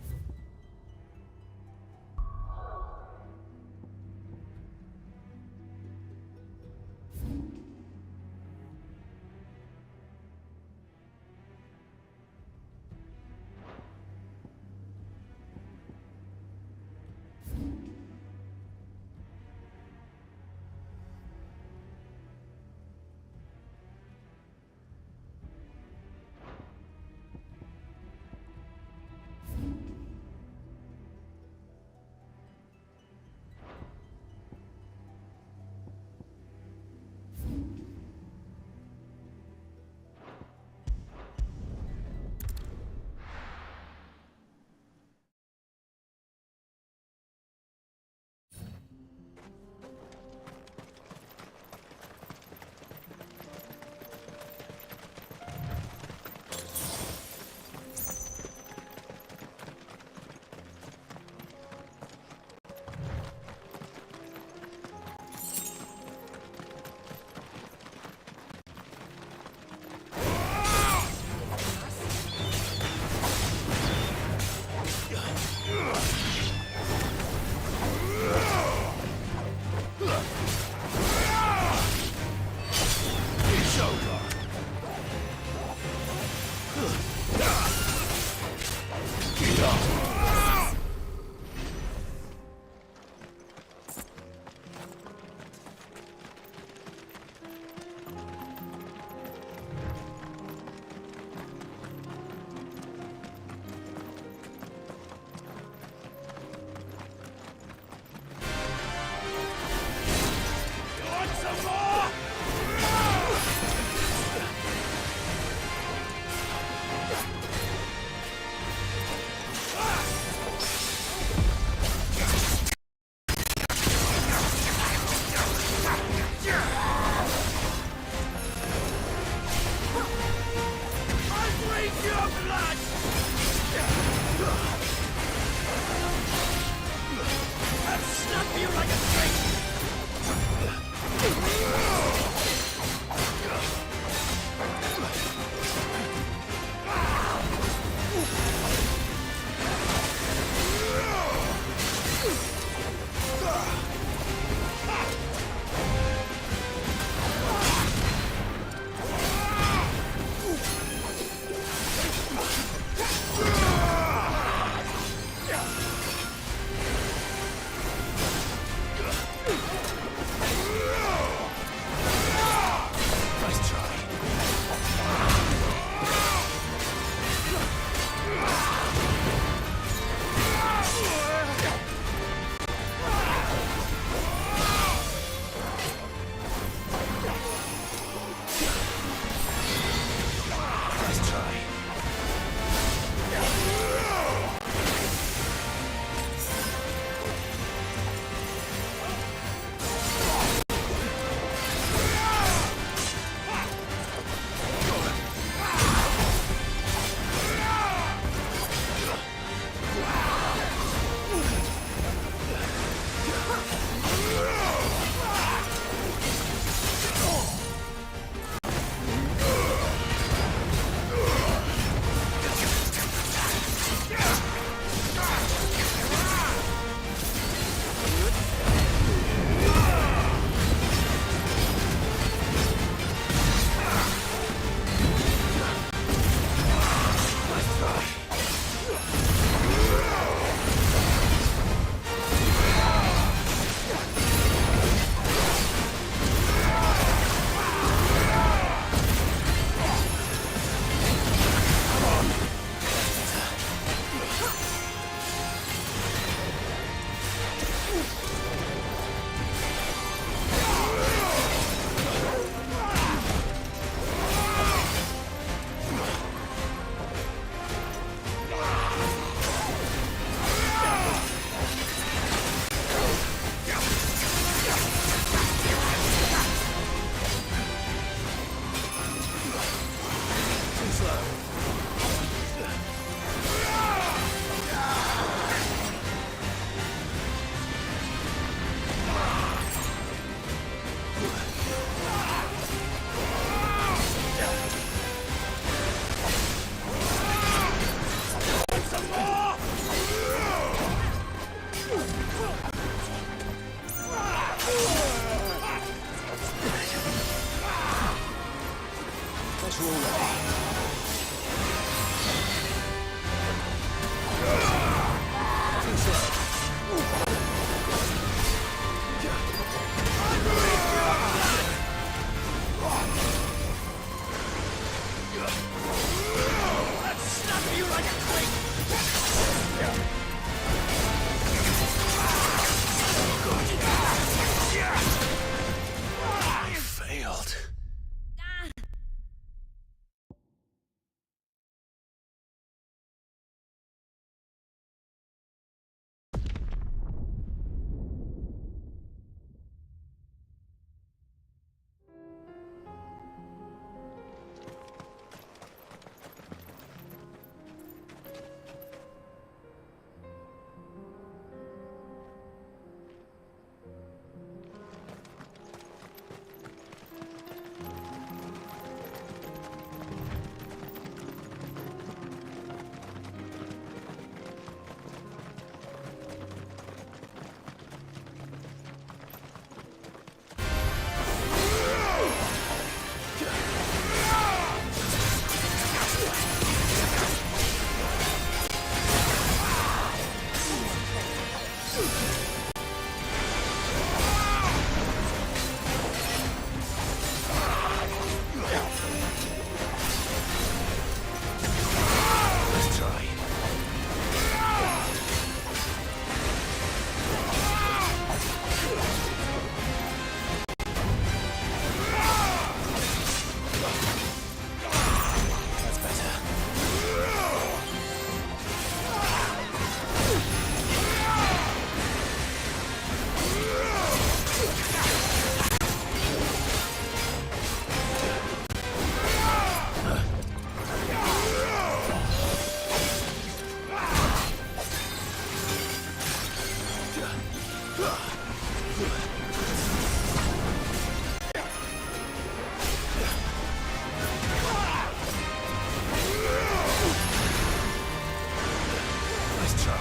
Let's try.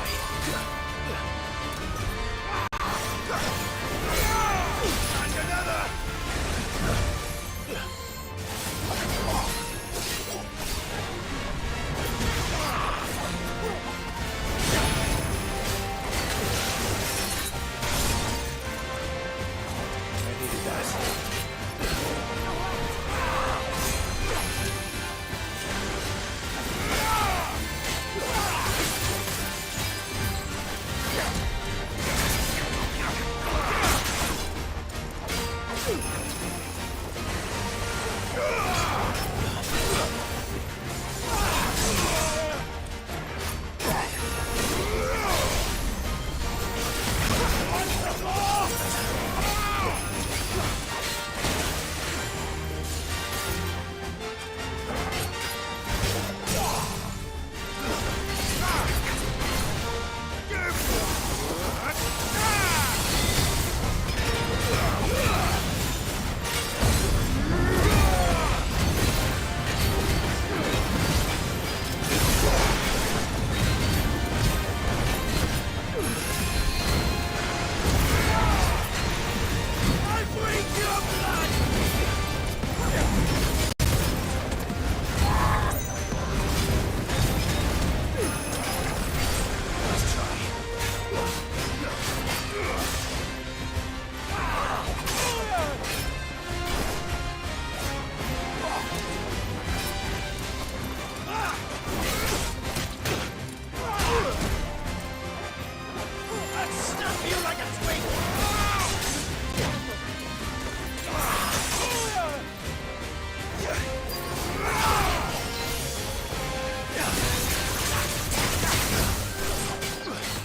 And another!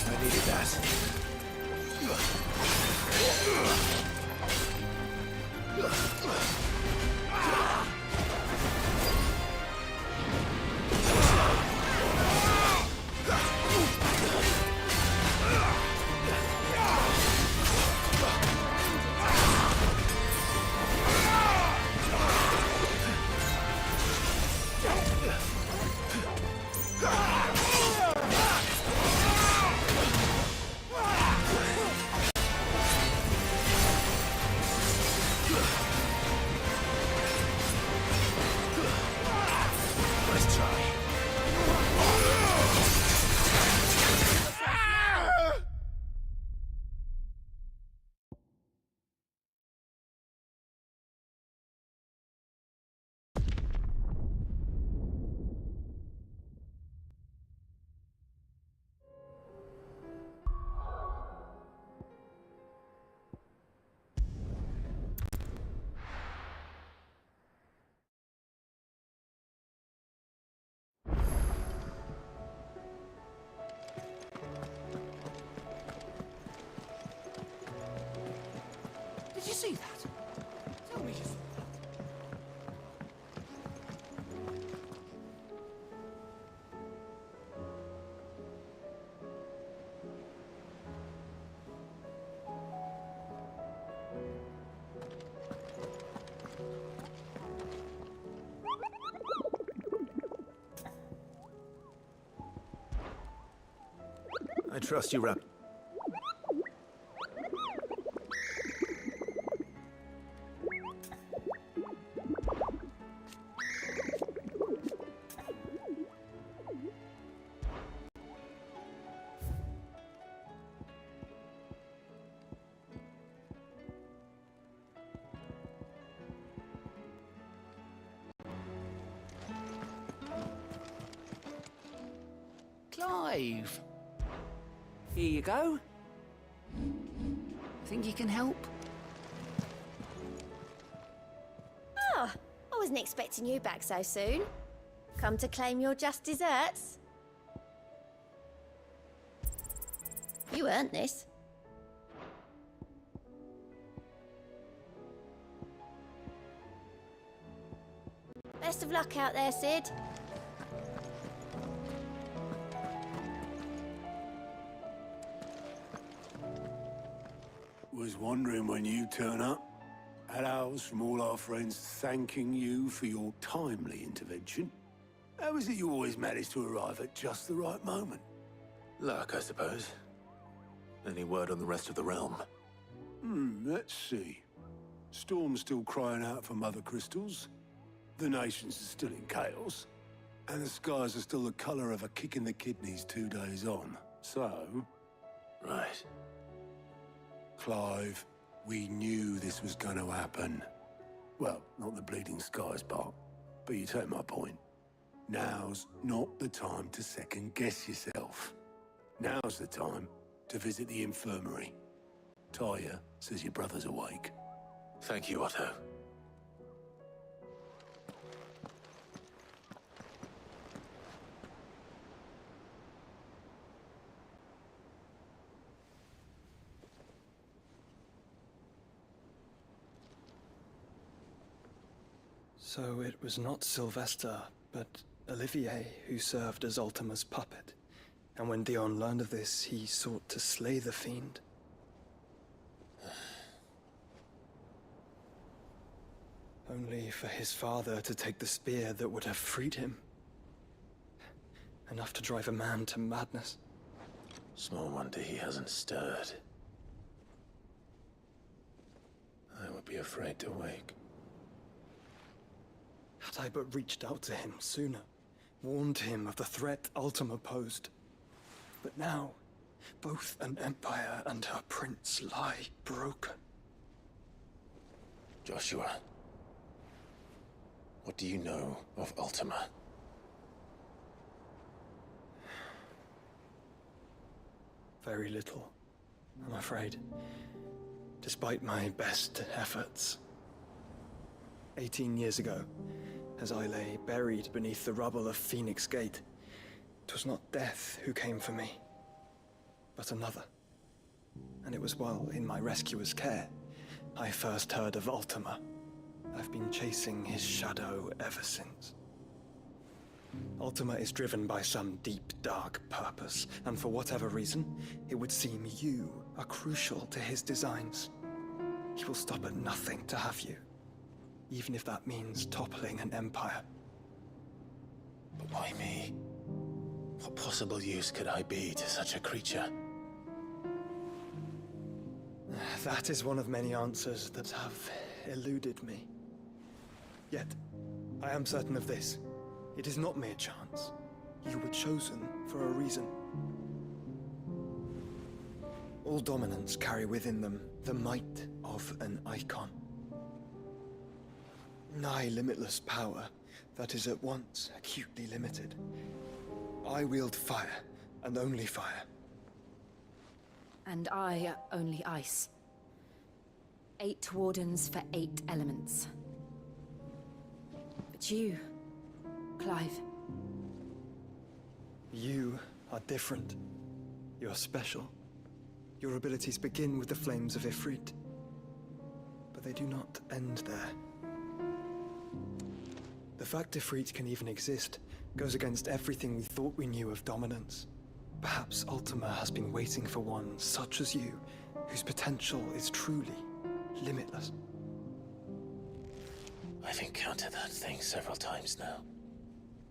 I needed that. Did you see that? Tell me you saw that. I trust you, Rap. Clive. Here you go. Think you can help? Oh, I wasn't expecting you back so soon. Come to claim your just desserts? You earned this. Best of luck out there, Sid. Was wondering when you turn up. Hellos from all our friends thanking you for your timely intervention. How is it you always manage to arrive at just the right moment? Luck, I suppose. Any word on the rest of the realm? Let's see. Storm's still crying out for mother crystals. The nations are still in chaos. And the skies are still the color of a kick in the kidneys 2 days on. So... Right. Clive, we knew this was going to happen. Well, not the bleeding skies part, but you take my point. Now's not the time to second-guess yourself. Now's the time to visit the infirmary. Talia says your brother's awake. Thank you, Otto. So it was not Sylvester, but Olivier who served as Ultima's puppet. And when Dion learned of this, he sought to slay the fiend. Only for his father to take the spear that would have freed him. Enough to drive a man to madness. Small wonder he hasn't stirred. I would be afraid to wake. Had I but reached out to him sooner, warned him of the threat Ultima posed. But now, both an empire and her prince lie broken. Joshua, what do you know of Ultima? Very little, I'm afraid. Despite my best efforts. 18 years ago, as I lay buried beneath the rubble of Phoenix Gate, 'twas not death who came for me, but another. And it was while in my rescuer's care, I first heard of Ultima. I've been chasing his shadow ever since. Ultima is driven by some deep, dark purpose, and for whatever reason, it would seem you are crucial to his designs. He will stop at nothing to have you, even if that means toppling an empire. But why me? What possible use could I be to such a creature? That is one of many answers that have eluded me. Yet, I am certain of this. It is not mere chance. You were chosen for a reason. All dominants carry within them the might of an icon. Nigh limitless power that is at once acutely limited. I wield fire, and only fire. And I only ice. 8 wardens for 8 elements. But you, Clive. You are different. You're special. Your abilities begin with the flames of Ifrit. But they do not end there. The fact Ifrit can even exist goes against everything we thought we knew of dominance. Perhaps Ultima has been waiting for one such as you, whose potential is truly limitless. I've encountered that thing several times now.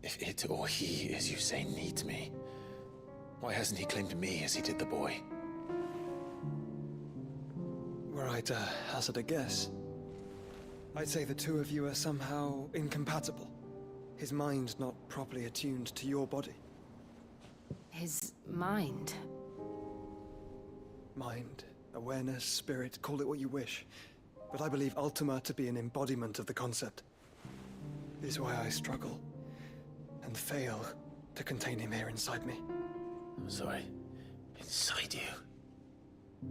If it or he, as you say, needs me, why hasn't he claimed me as he did the boy? Were I to hazard a guess, I'd say the two of you are somehow incompatible. His mind not properly attuned to your body. His mind? Mind, awareness, spirit, call it what you wish. But I believe Ultima to be an embodiment of the concept. It is why I struggle and fail to contain him here inside me. I'm sorry. Inside you?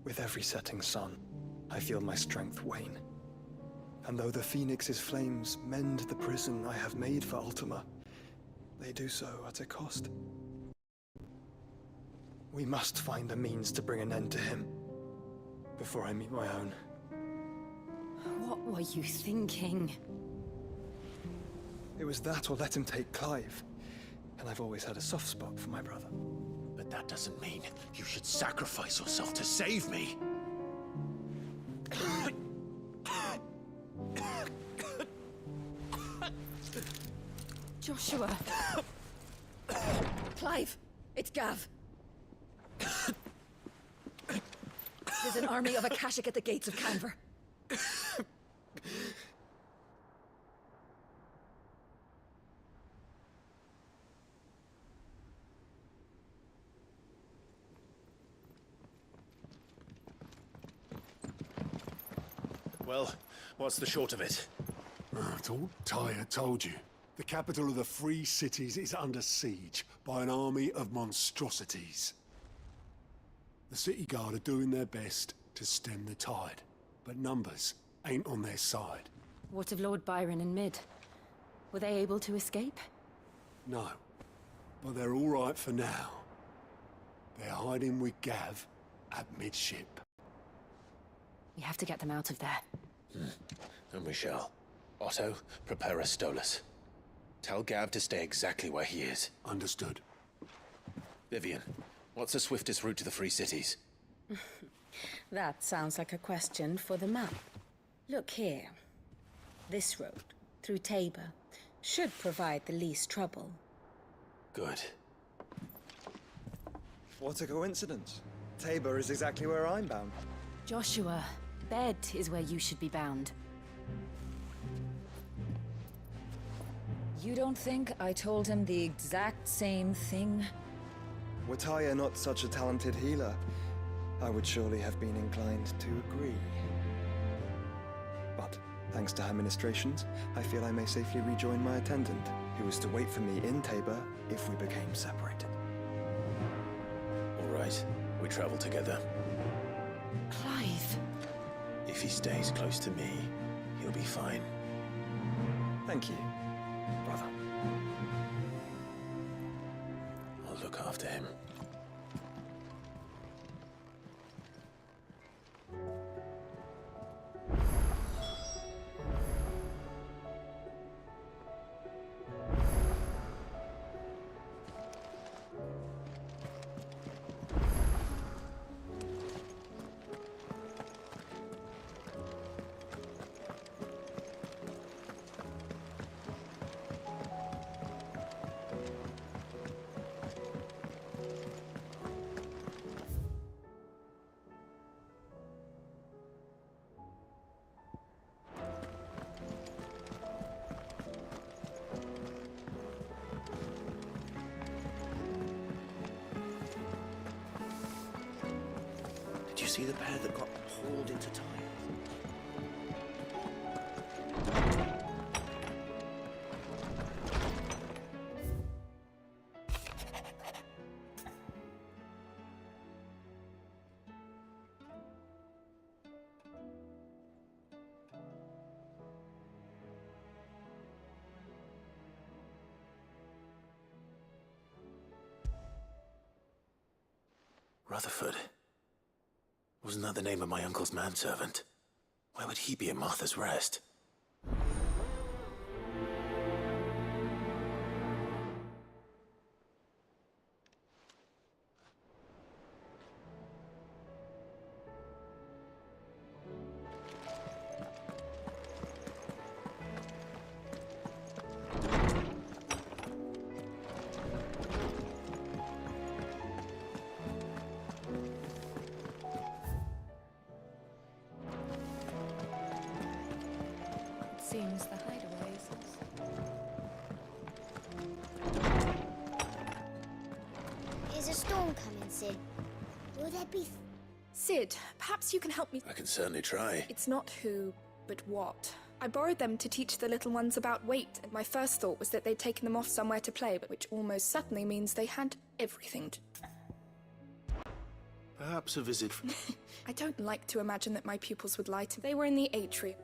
With every setting sun, I feel my strength wane. And though the Phoenix's flames mend the prison I have made for Ultima, they do so at a cost. We must find a means to bring an end to him before I meet my own. What were you thinking? It was that or let him take Clive. And I've always had a soft spot for my brother. But that doesn't mean you should sacrifice yourself to save me. Joshua. Clive! It's Gav! There's an army of Akashic at the gates of Canver. Well, what's the short of it? I thought Tyre told you. The capital of the Free Cities is under siege by an army of monstrosities. The city guard are doing their best to stem the tide, but numbers ain't on their side. What of Lord Byron and Mid? Were they able to escape? No, but they're all right for now. They're hiding with Gav at midship. We have to get them out of there. And we shall. Otto, prepare a Stolas. Tell Gav to stay exactly where he is. Understood. Vivian, what's the swiftest route to the Free Cities? That sounds like a question for the map. Look here. This road, through Tabor, should provide the least trouble. Good. What a coincidence. Tabor is exactly where I'm bound. Joshua, Bed is where you should be bound. You don't think I told him the exact same thing? Were Tyre not such a talented healer, I would surely have been inclined to agree. But, thanks to her ministrations, I feel I may safely rejoin my attendant, who is to wait for me in Tabor if we became separated. All right, we travel together. Clive. If he stays close to me, he'll be fine. Thank you, brother. I'll look after him. Did you see the pair that got hauled into Tyre? Rutherford. Wasn't that the name of my uncle's manservant? Why would he be in Martha's Rest? Seems the hideaways. Is a storm coming, Sid? Will there be... Sid, perhaps you can help me. I can certainly try. It's not who, but what. I borrowed them to teach the little ones about weight, and my first thought was that they'd taken them off somewhere to play, but which almost certainly means they had everything to... Perhaps a visit from... I don't like to imagine that my pupils would lie to me. They were in the atrium.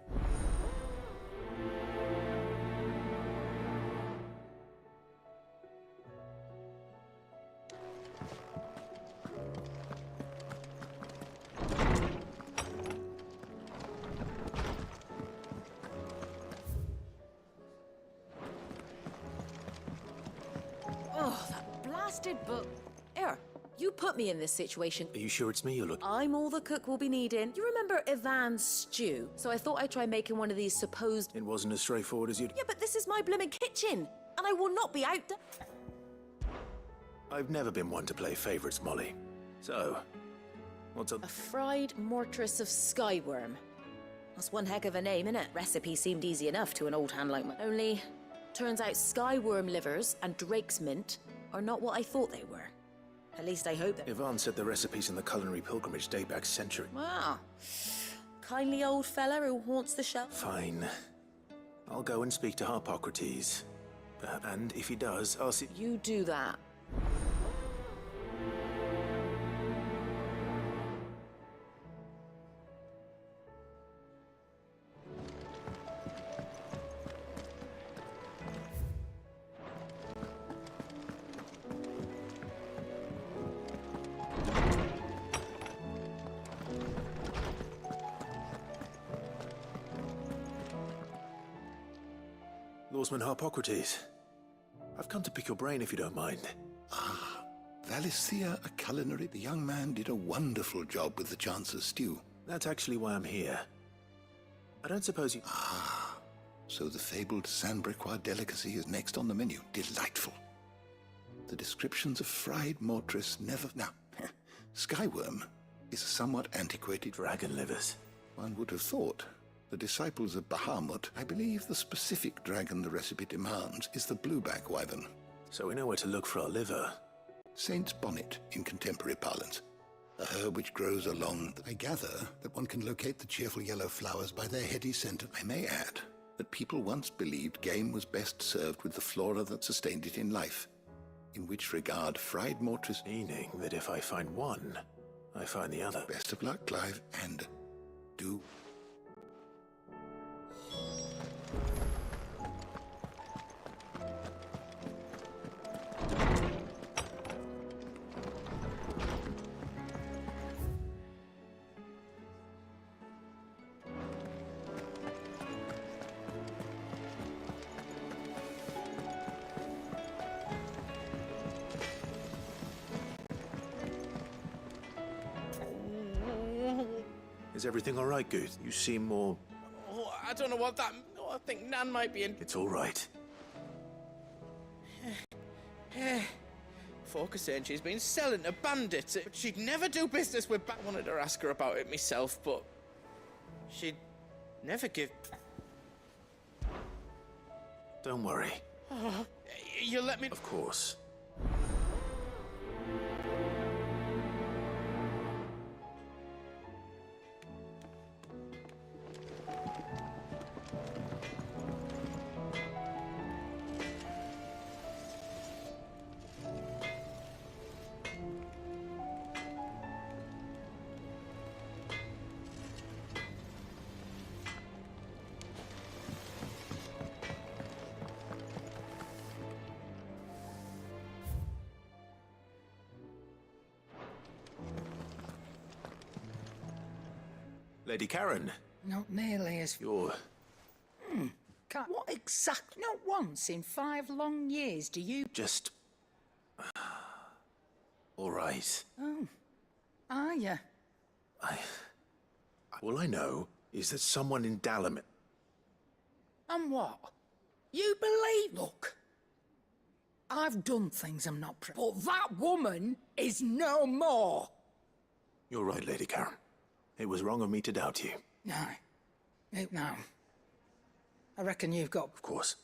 Oh, that blasted book. Here, you put me in this situation. Are you sure it's me you're looking... I'm all the cook will be needing. You remember Ivan's stew? So I thought I'd try making one of these supposed... It wasn't as straightforward as you'd... Yeah, but this is my blimmin' kitchen, and I will not be out... I've never been one to play favorites, Molly. So, what's up? A fried mortress of skyworm. That's one heck of a name, innit? Recipe seemed easy enough to an old hand like mine. Only, turns out skyworm livers and drake's mint are not what I thought they were. At least I hope that. Yvonne said the recipes in the culinary pilgrimage date back centuries. Wow. Kindly old fella who haunts the shelf. Fine. I'll go and speak to Harpocrates. And if he does, I'll see... You do that. Lawsman Harpocrates. I've come to pick your brain if you don't mind. Ah, Valisthea, a culinary. The young man did a wonderful job with the Chance's stew. That's actually why I'm here. I don't suppose you... Ah, so the fabled Sandbricois delicacy is next on the menu. Delightful. The descriptions of fried mortress never... Now, skyworm is a somewhat antiquated... Dragon livers. One would have thought. The disciples of Bahamut, I believe the specific dragon the recipe demands is the blueback wyvern. So we know where to look for our liver. Saint's bonnet, in contemporary parlance. A herb which grows along... I gather that one can locate the cheerful yellow flowers by their heady scent. I may add that people once believed game was best served with the flora that sustained it in life. In which regard, fried mortress... Meaning that if I find one, I find the other. Best of luck, Clive, and do... Is everything all right, Guth? You seem more... Oh, I don't know what that... Oh, I think Nan might be in... It's all right. Folk are saying she's been selling to bandits, but she'd never do business with... I wanted to ask her about it myself, but... she'd never give... Don't worry. Oh, you'll let me... Of course. Lady Karen. Not nearly as... You're... What exactly? Not once in 5 long years do you... Just... all right. Oh. Are you? All I know is that someone in Dalamir... And what? You believe... Look. I've done things I'm not proud of. But that woman is no more. You're right, Lady Karen. It was wrong of me to doubt you. No. No. I reckon you've got... Of course.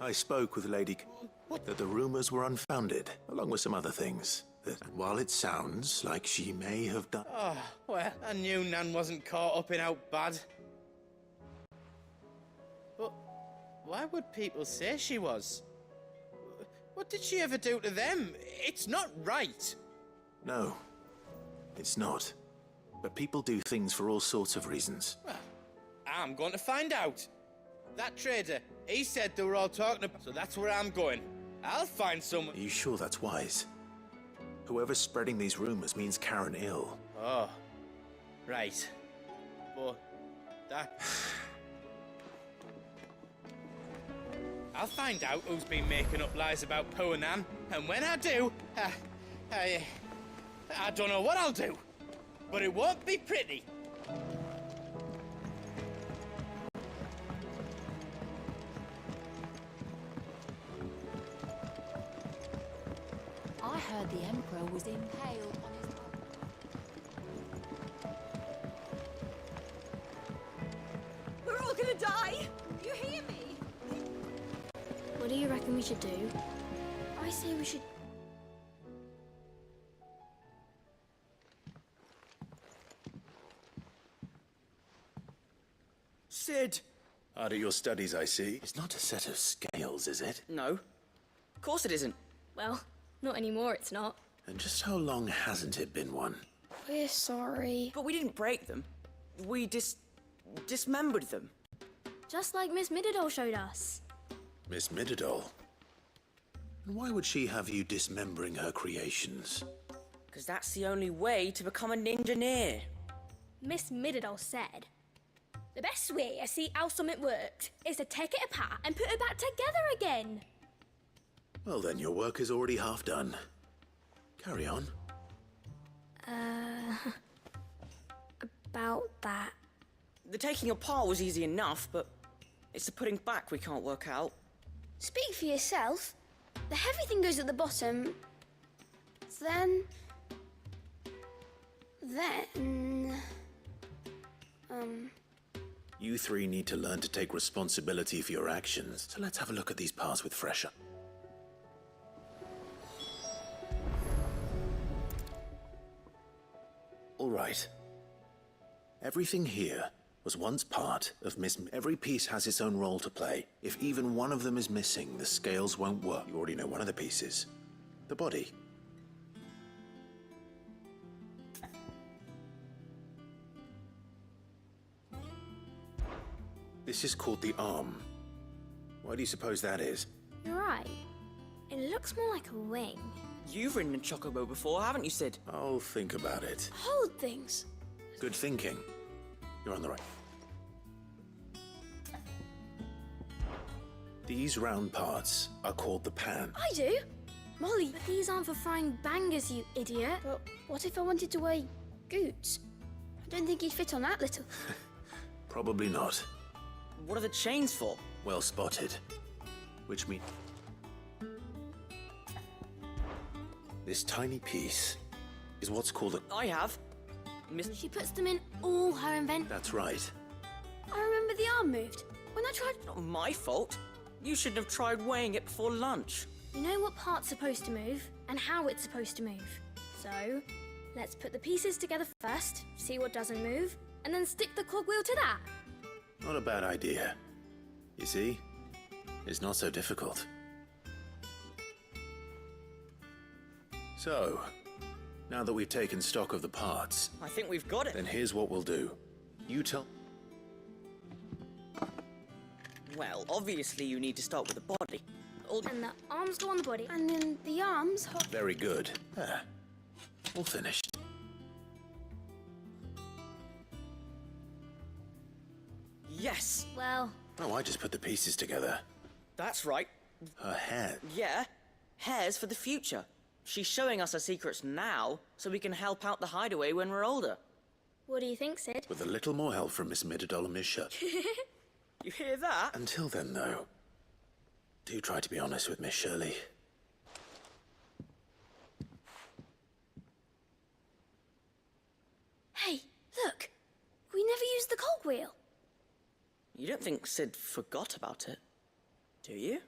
I spoke with Lady... that the rumors were unfounded, along with some other things. That while it sounds like she may have done... Oh, well, I knew Nan wasn't caught up in out bad. But why would people say she was? What did she ever do to them? It's not right. No, it's not. But people do things for all sorts of reasons. Well, I'm going to find out. That trader, he said they were all talking about... So that's where I'm going. I'll find someone... Are you sure that's wise? Whoever's spreading these rumors means Karen ill. Oh, right. But that... I'll find out who's been making up lies about poor Nan, and when I do, I don't know what I'll do. but it won't be pretty. I heard the Emperor was impaled on his... We're all gonna die! You hear me? What do you reckon we should do? I say we should... Sid! Hard at your studies, I see. It's not a set of scales, is it? No. Of course it isn't. Well, not anymore, it's not. And just how long hasn't it been one? We're sorry. But we didn't break them. We dismembered them. Just like Miss Mididol showed us. Miss Mididol? And why would she have you dismembering her creations? Because that's the only way to become an engineer. Miss Mididol said, the best way to see how something worked is to take it apart and put it back together again. Well then, your work is already half done. Carry on. About that. The taking apart was easy enough, but it's the putting back we can't work out. Speak for yourself. The heavy thing goes at the bottom. Then... You three need to learn to take responsibility for your actions, so let's have a look at these parts with fresher. All right. Everything here was once part of Every piece has its own role to play. If even one of them is missing, the scales won't work. You already know one of the pieces. The body. This is called the arm. Why do you suppose that is? You're right. It looks more like a wing. You've ridden a chocobo before, haven't you, Sid? I'll think about it. Hold things. Good thinking. You're on the right. These round parts are called the pan. I do. Molly, but these aren't for frying bangers, you idiot. But what if I wanted to weigh goots? I don't think he'd fit on that little. Probably not. What are the chains for? Well spotted. Which means... This tiny piece is what's called a... I have. She puts them in all her inventions. That's right. I remember the arm moved. When I tried... Not my fault. You shouldn't have tried weighing it before lunch. You know what part's supposed to move and how it's supposed to move. So, let's put the pieces together first, see what doesn't move, and then stick the cogwheel to that. Not a bad idea. You see? It's not so difficult. So, now that we've taken stock of the parts... I think we've got it. Then here's what we'll do. You tell... Well, obviously you need to start with the body. And the arms go on the body, and then the arms... Very good. There. All finished. Yes! Well... Oh, I just put the pieces together. That's right. Her hair. Yeah. Hair's for the future. She's showing us her secrets now, so we can help out the hideaway when we're older. What do you think, Sid? With a little more help from Miss Mididol and Miss Shut. You hear that? Until then, though, do try to be honest with Miss Shirley. Hey, look! We never used the cogwheel. You don't think Sid forgot about it, do you?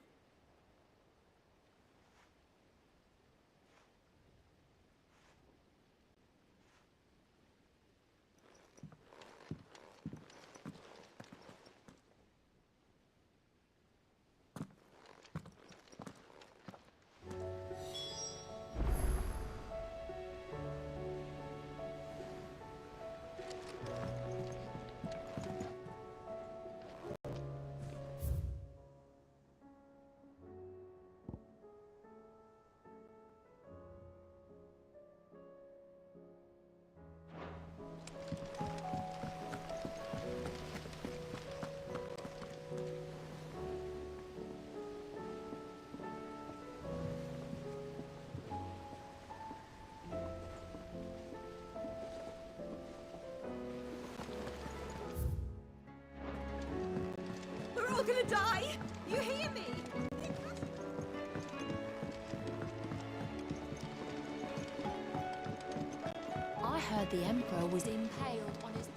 not gonna die! You hear me? I heard the Emperor was impaled on his...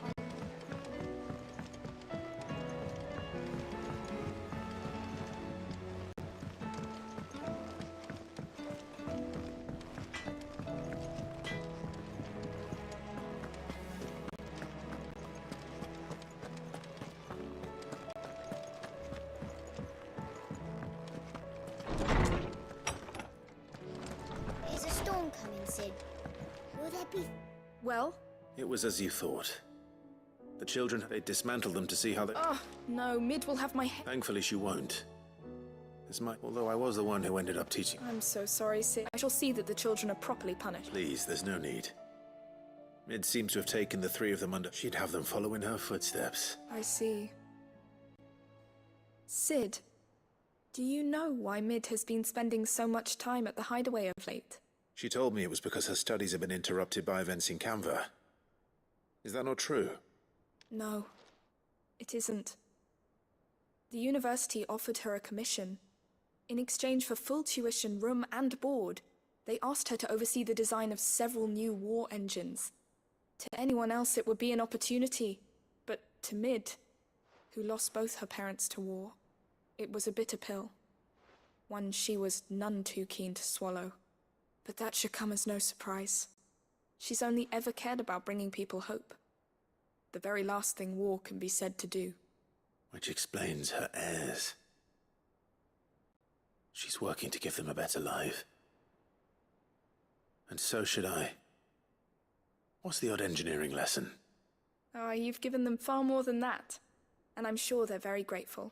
There's a storm coming, Sid. Will there be... Well? It was as you thought. The children, they dismantled them to see how they... Oh, no, Mid will have my head. Thankfully, she won't. Although I was the one who ended up teaching. I'm so sorry, Sid. I shall see that the children are properly punished. Please, there's no need. Mid seems to have taken the three of them under. She'd have them follow in her footsteps. I see. Sid, do you know why Mid has been spending so much time at the hideaway of late? She told me it was because her studies have been interrupted by events in Canva. Is that not true? No, it isn't. The university offered her a commission. In exchange for full tuition, room and board, they asked her to oversee the design of several new war engines. To anyone else it would be an opportunity, but to Mid, who lost both her parents to war, it was a bitter pill. One she was none too keen to swallow. But that should come as no surprise. She's only ever cared about bringing people hope. The very last thing war can be said to do. Which explains her heirs. She's working to give them a better life. And so should I. What's the odd engineering lesson? Oh, you've given them far more than that. And I'm sure they're very grateful.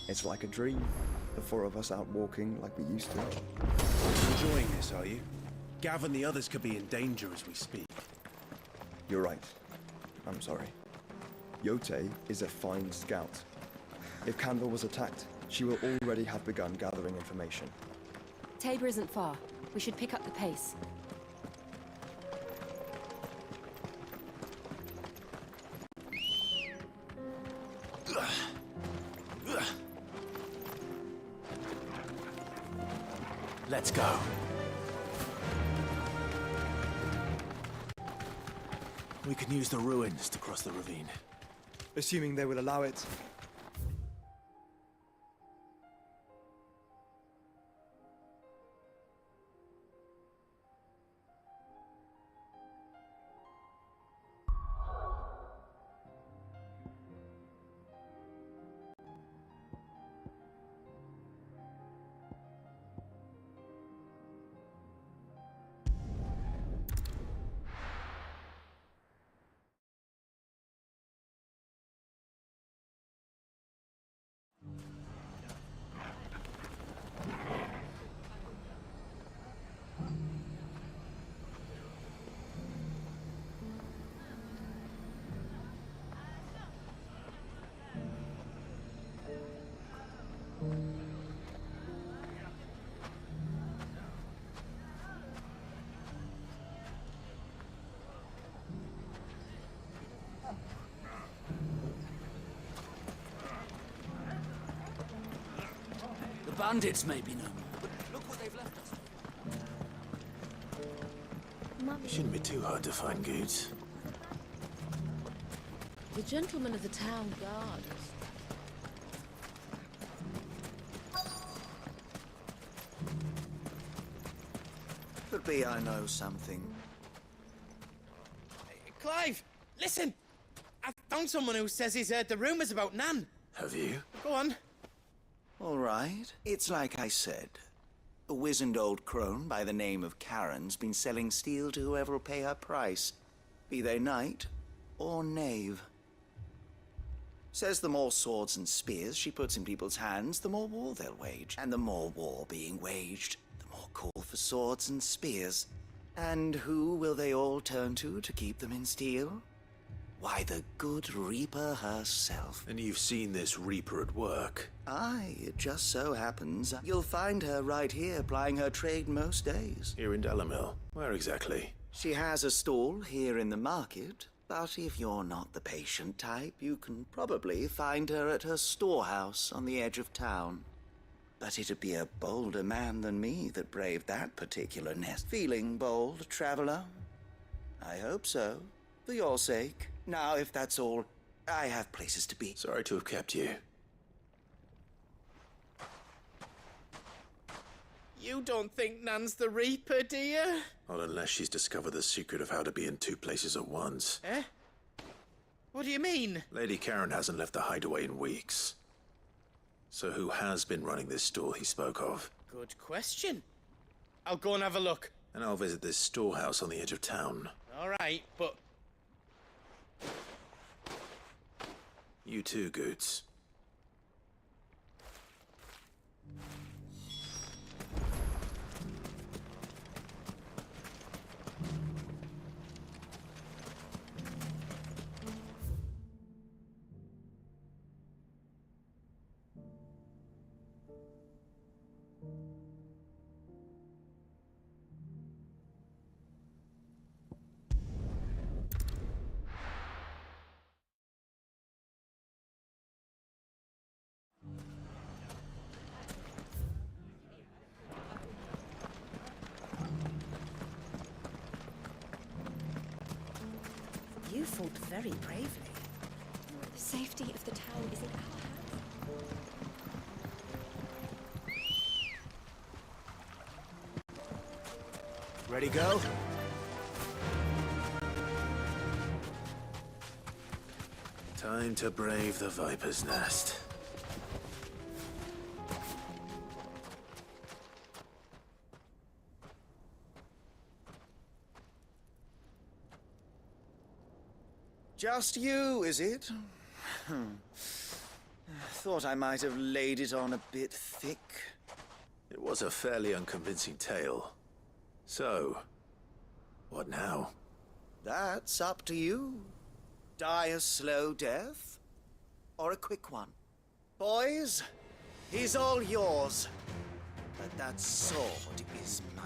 It's like a dream. The four of us out walking like we used to. Enjoying this, are you? Gav and the others could be in danger as we speak. You're right. I'm sorry. Yote is a fine scout. If Canville was attacked, she will already have begun gathering information. Tabor isn't far. We should pick up the pace. Let's go. We can use the ruins to cross the ravine. Assuming they will allow it. The bandits may be no more, but look what they've left us. It shouldn't be too hard to find goods. The gentlemen of the town guard. Could be I know something. Clive, listen! I found someone who says he's heard the rumours about Nan. Have you? Go on. All right. It's like I said. A wizened old crone by the name of Karen's been selling steel to whoever'll pay her price, be they knight or knave. Says the more swords and spears she puts in people's hands, the more war they'll wage. And the more war being waged, the more call for swords and spears. And who will they all turn to keep them in steel? Why, the good Reaper herself. And you've seen this Reaper at work? Aye, it just so happens you'll find her right here plying her trade most days. Here in Dalamil? Where exactly? She has a stall here in the market, but if you're not the patient type, you can probably find her at her storehouse on the edge of town. But it'd be a bolder man than me that braved that particular nest. Feeling bold, traveler? I hope so, for your sake. Now, if that's all, I have places to be. Sorry to have kept you. You don't think Nan's the Reaper, do you? Not unless she's discovered the secret of how to be in two places at once. Eh? What do you mean? Lady Karen hasn't left the hideaway in weeks. So who has been running this store he spoke of? Good question. I'll go and have a look. And I'll visit this storehouse on the edge of town. All right, but... You too, Goots. You fought very bravely. The safety of the town is in our hands. Ready, go? Time to brave the Viper's Nest. Just you, is it? Thought I might have laid it on a bit thick. It was a fairly unconvincing tale. So, what now? That's up to you. Die a slow death, or a quick one. Boys, he's all yours. But that sword is mine.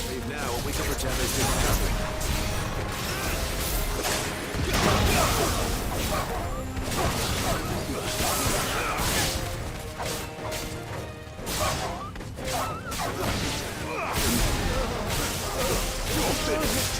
Leave now, and we can pretend this didn't happen. You're finished!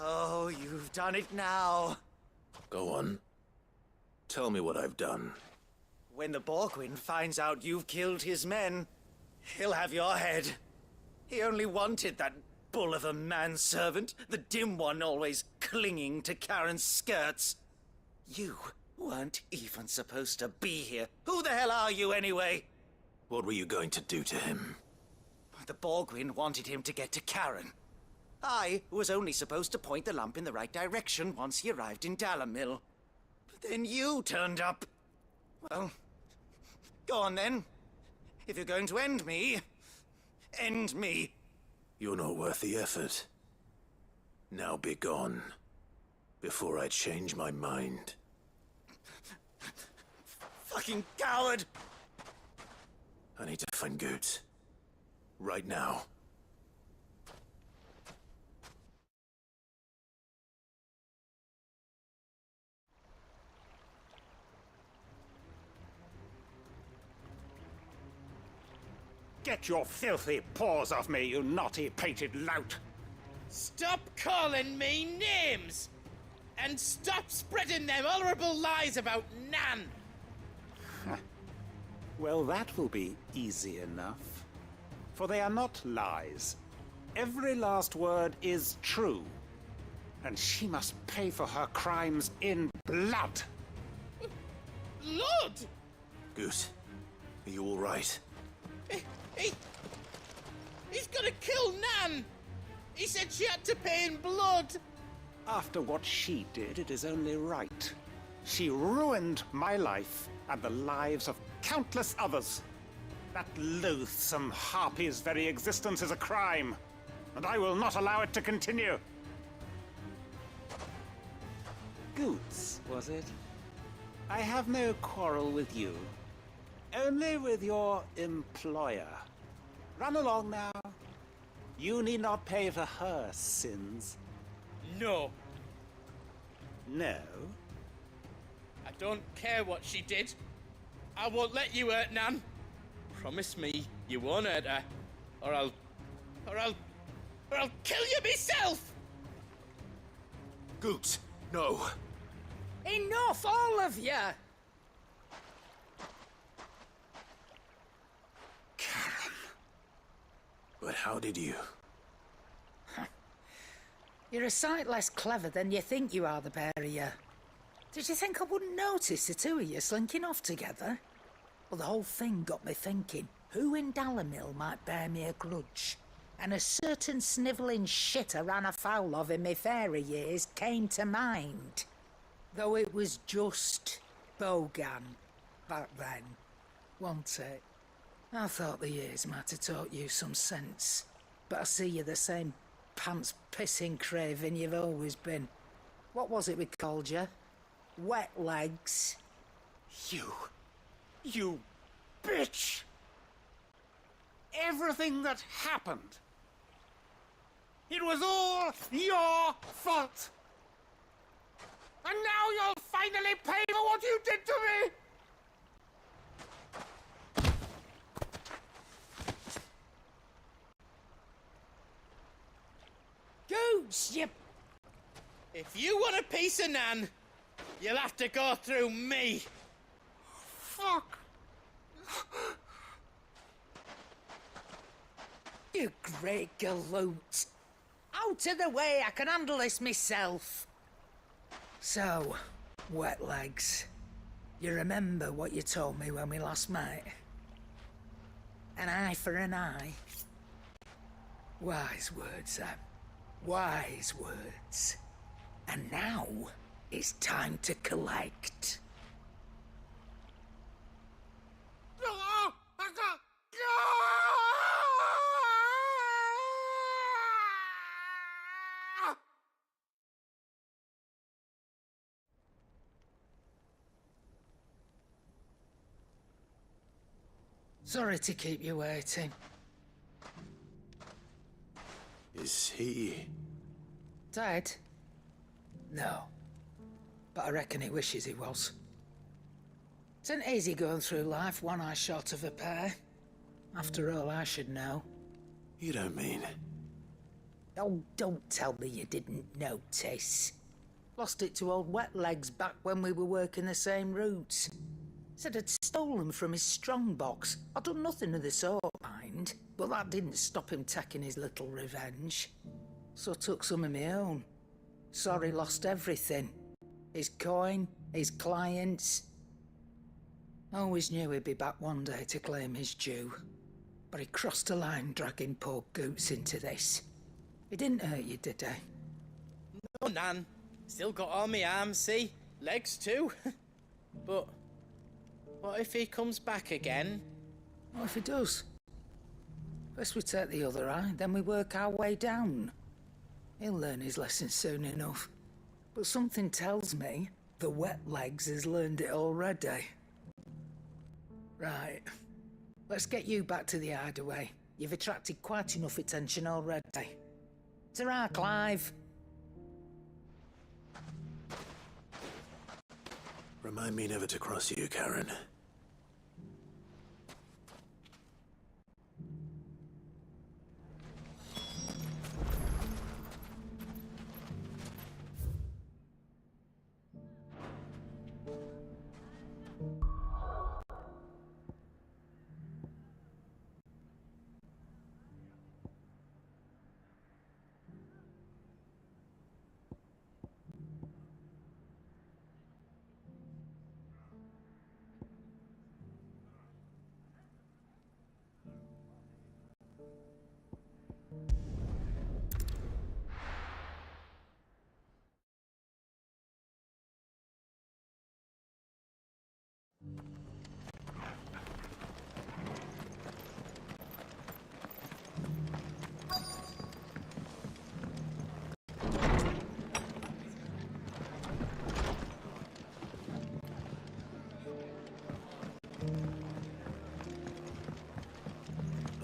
Oh, you've done it now. Go on. Tell me what I've done. When the Borgwyn finds out you've killed his men, he'll have your head. He only wanted that bull of a manservant, the dim one always clinging to Karen's skirts. You weren't even supposed to be here. Who the hell are you anyway? What were you going to do to him? The Borgwyn wanted him to get to Karen. I was only supposed to point the lamp in the right direction once he arrived in Dalamil. But then you turned up. Well, go on then. If you're going to end me, end me. You're not worth the effort. Now be gone, before I change my mind. Fucking coward! I need to find Goots. Right now. Get your filthy paws off me, you naughty painted lout! Stop calling me names! And stop spreading them horrible lies about Nan! Well, that will be easy enough. For they are not lies. Every last word is true. And she must pay for her crimes in blood! Blood? Goose, are you all right? He's gonna kill Nan! He said she had to pay in blood! After what she did, it is only right. She ruined my life and the lives of countless others. That loathsome harpy's very existence is a crime, and I will not allow it to continue. Goots, was it? I have no quarrel with you. Only with your employer. Run along now. You need not pay for her sins. No. No? I don't care what she did. I won't let you hurt Nan. Promise me you won't hurt her, or I'll kill you myself! Goots, no. Enough, all of you! how did you? You're a sight less clever than you think you are, the pair of you. Did you think I wouldn't notice the two of you slinking off together? Well, the whole thing got me thinking, who in Dalimil might bear me a grudge? And a certain snivelling shit I ran afoul of in my fairy years came to mind. Though it was just Bogan back then, wasn't it? I thought the years might have taught you some sense, but I see you're the same pants-pissing craven you've always been. What was it we called you? Wet legs? You bitch! Everything that happened, it was all your fault! And now you'll finally pay for what you did to me! Goose, you... If you want a piece of Nan, you'll have to go through me. Fuck! You great galoot. Out of the way, I can handle this myself. So, wet legs, you remember what you told me when we last met? An eye for an eye. Wise words, Sam. Wise words. And now, it's time to collect. Sorry to keep you waiting. Is he... Dead? No. But I reckon he wishes he was. It's an easy going through life, one eye short of a pair. After all, I should know. You don't mean... Oh, don't tell me you didn't notice. Lost it to old Wet Legs back when we were working the same routes. Said I'd stolen from his strongbox. I'd done nothing of the sort, mind, but that didn't stop him taking his little revenge. So I took some of my own. Sorry, lost everything. His coin, his clients. Always knew he'd be back one day to claim his due. But he crossed a line dragging poor Goots into this. He didn't hurt you, did he? No, Nan. Still got all my arms, see? Legs too. But what if he comes back again? What if he does? First we take the other eye, then we work our way down. He'll learn his lesson soon enough. But something tells me the Wet Legs has learned it already. Right. Let's get you back to the hideaway. You've attracted quite enough attention already. Ta-ra, Clive. Remind me never to cross you, Karen.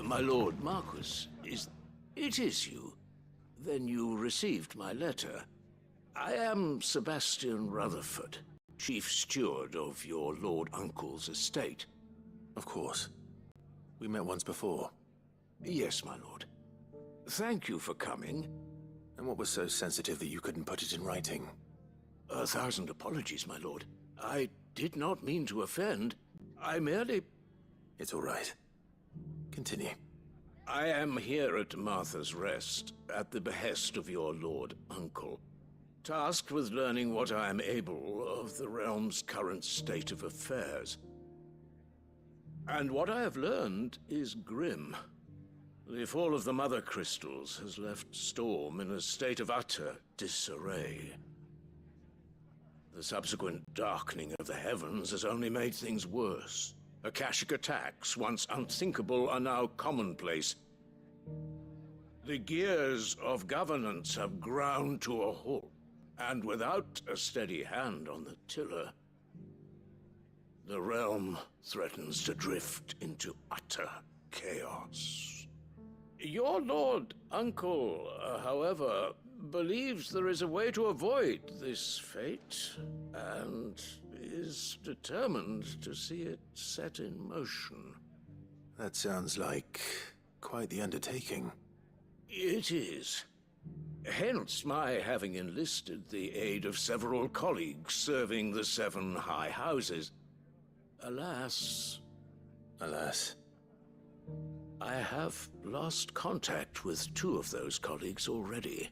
My lord Marquis, it is you? Then you received my letter. I am Sebastian Rutherford, chief steward of your lord uncle's estate. Of course. We met once before. Yes, my lord. Thank you for coming. And what was so sensitive that you couldn't put it in writing? 1,000 apologies, my lord. I did not mean to offend. I merely... It's all right. Continue. I am here at Martha's Rest, at the behest of your lord uncle, tasked with learning what I am able of the realm's current state of affairs. And what I have learned is grim. The fall of the Mother Crystals has left Storm in a state of utter disarray. The subsequent darkening of the heavens has only made things worse. Akashic attacks, once unthinkable, are now commonplace. The gears of governance have ground to a halt, and without a steady hand on the tiller, the realm threatens to drift into utter chaos. Your lord uncle, however, believes there is a way to avoid this fate, and is determined to see it set in motion. That sounds like quite the undertaking. It is. Hence my having enlisted the aid of several colleagues serving the 7 high houses. Alas, I have lost contact with 2 of those colleagues already.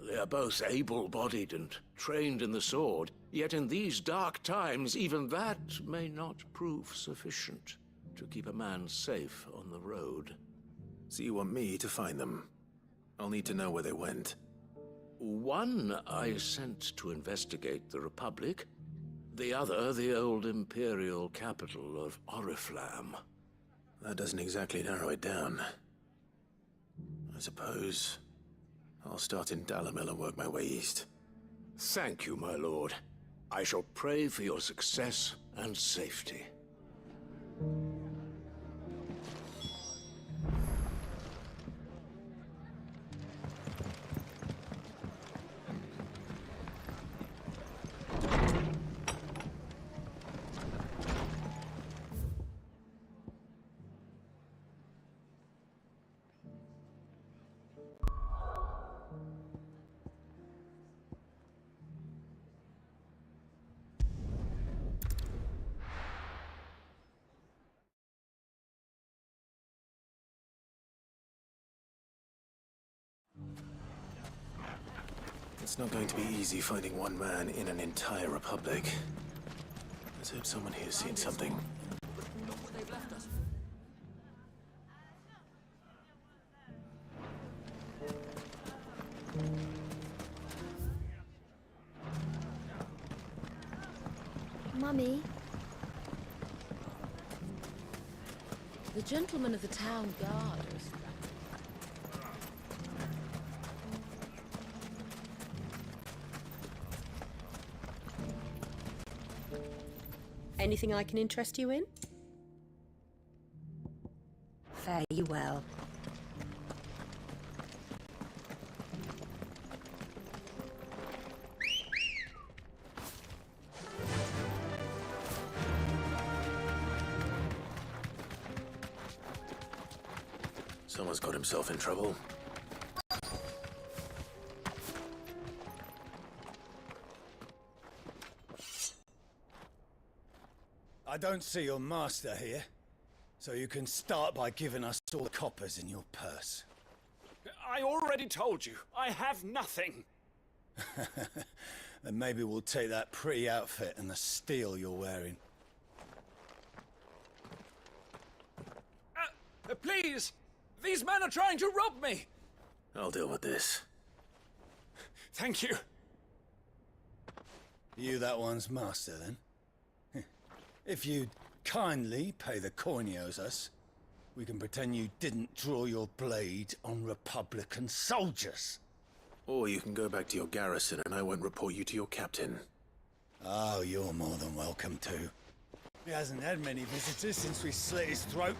They are both able-bodied and trained in the sword, yet in these dark times, even that may not prove sufficient to keep a man safe on the road. So you want me to find them? I'll need to know where they went. One I sent to investigate the Republic, the other the old Imperial capital of Oriflamme. That doesn't exactly narrow it down. I suppose I'll start in Dalimil and work my way east. Thank you, my lord. I shall pray for your success and safety. It's not going to be easy finding one man in an entire republic. Let's hope someone here's seen something. Mummy? The gentlemen of the town guard. Anything I can interest you in? Fare you well. Someone's got himself in trouble. I don't see your master here, so you can start by giving us all the coppers in your purse. I already told you, I have nothing. Then maybe we'll take that pretty outfit and the steel you're wearing. Please! These men are trying to rob me! I'll deal with this. Thank you. You that one's master, then? If you'd kindly pay the coin he owes us, we can pretend you didn't draw your blade on Republican soldiers. Or you can go back to your garrison and I won't report you to your captain. Oh, you're more than welcome to. He hasn't had many visitors since we slit his throat.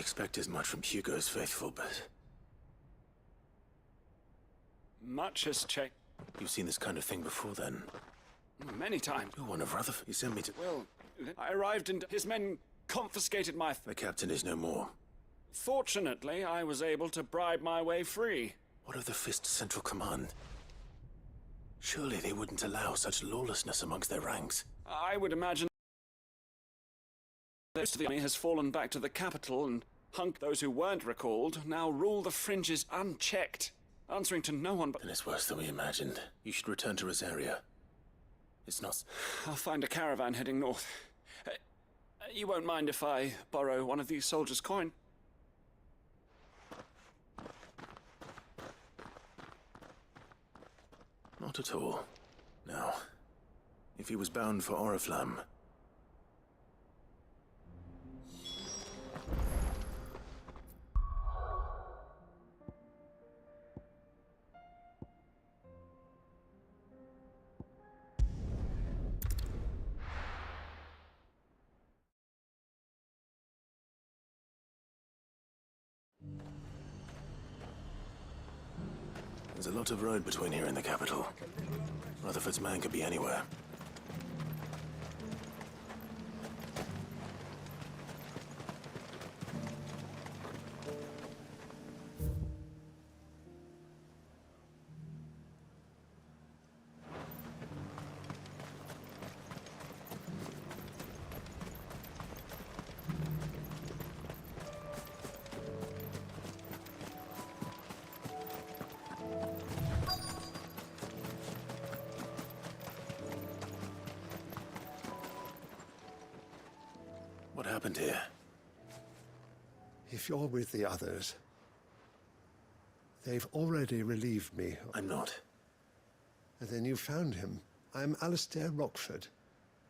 expect as much from Hugo's faithful, but... Much has changed. You've seen this kind of thing before, then? Many times. You're one of Rutherford. You sent me to... Well, I arrived and his men confiscated my... The captain is no more. Fortunately, I was able to bribe my way free. What of the Fist's Central Command? Surely they wouldn't allow such lawlessness amongst their ranks. I would imagine most of the army has fallen back to the capital, and those who weren't recalled now rule the fringes unchecked, answering to no one but... Then it's worse than we imagined. You should return to Rosaria. It's not... I'll find a caravan heading north. You won't mind if I borrow one of these soldiers' coin? Not at all. Now, if he was bound for Oriflamme... There's a lot of road between here and the capital. Rutherford's man could be anywhere. What happened here? If you're with the others, they've already relieved me. I'm not. And then you found him. I'm Alistair Rockford.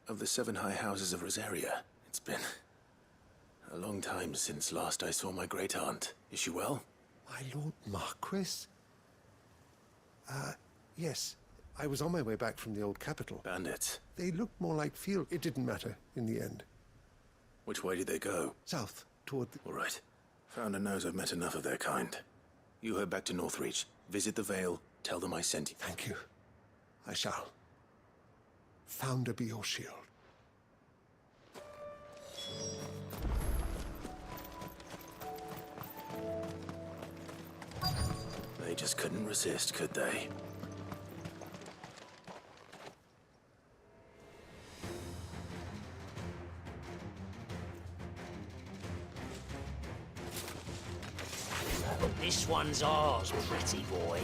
Of the 7 high houses of Rosaria. It's been a long time since last I saw my great-aunt. Is she well? My Lord Marquis? Yes. I was on my way back from the old capital. Bandits? They looked more like field. It didn't matter in the end. Which way did they go? South, toward the... All right. Founder knows I've met enough of their kind. You head back to Northreach. Visit the Vale. Tell them I sent you. Thank you. I shall. Founder be your shield. They just couldn't resist, could they? This one's ours, pretty boy.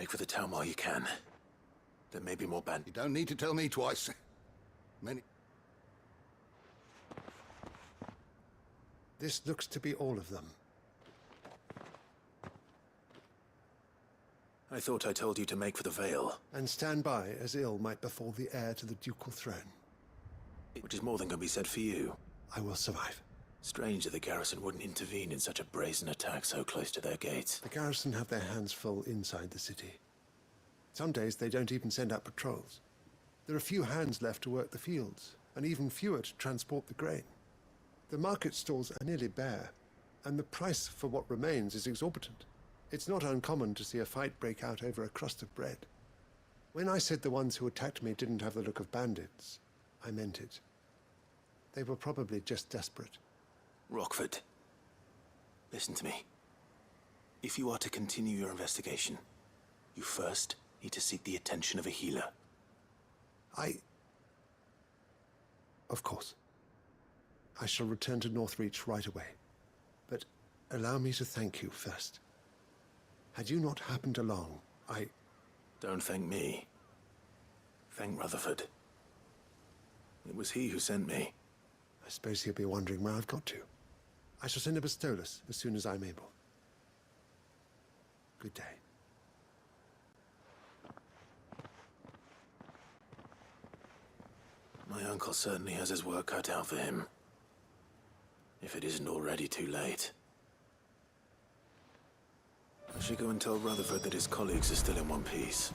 Make for the town while you can. There may be more band. You don't need to tell me twice. Many... This looks to be all of them. I thought I told you to make for the Vale. And stand by, as ill might befall the heir to the ducal throne. Which is more than can be said for you. I will survive. Strange that the garrison wouldn't intervene in such a brazen attack so close to their gates. The garrison have their hands full inside the city. Some days they don't even send out patrols. There are few hands left to work the fields, and even fewer to transport the grain. The market stalls are nearly bare, and the price for what remains is exorbitant. It's not uncommon to see a fight break out over a crust of bread. When I said the ones who attacked me didn't have the look of bandits, I meant it. They were probably just desperate. Rockford, listen to me. If you are to continue your investigation, you first need to seek the attention of a healer. Of course. I shall return to Northreach right away. But allow me to thank you first. Had you not happened along, Don't thank me. Thank Rutherford. It was he who sent me. I suppose he'll be wondering where I've got to. I shall send a Bastolus as soon as I'm able. Good day. My uncle certainly has his work cut out for him. If it isn't already too late. I should go and tell Rutherford that his colleagues are still in one piece.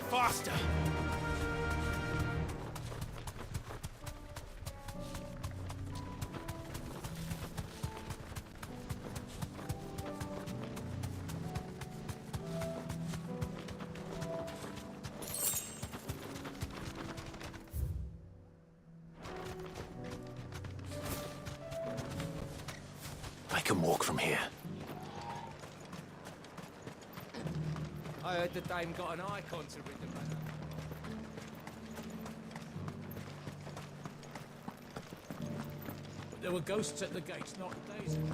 Faster! I can walk from here. I heard the dame got an icon to rid the manor. But there were ghosts at the gates not days ago.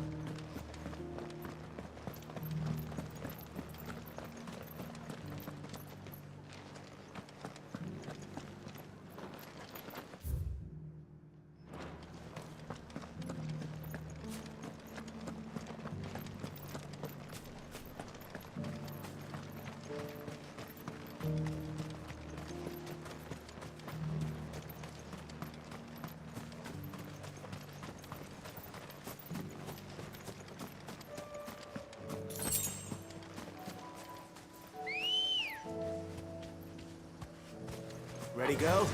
Ready, go?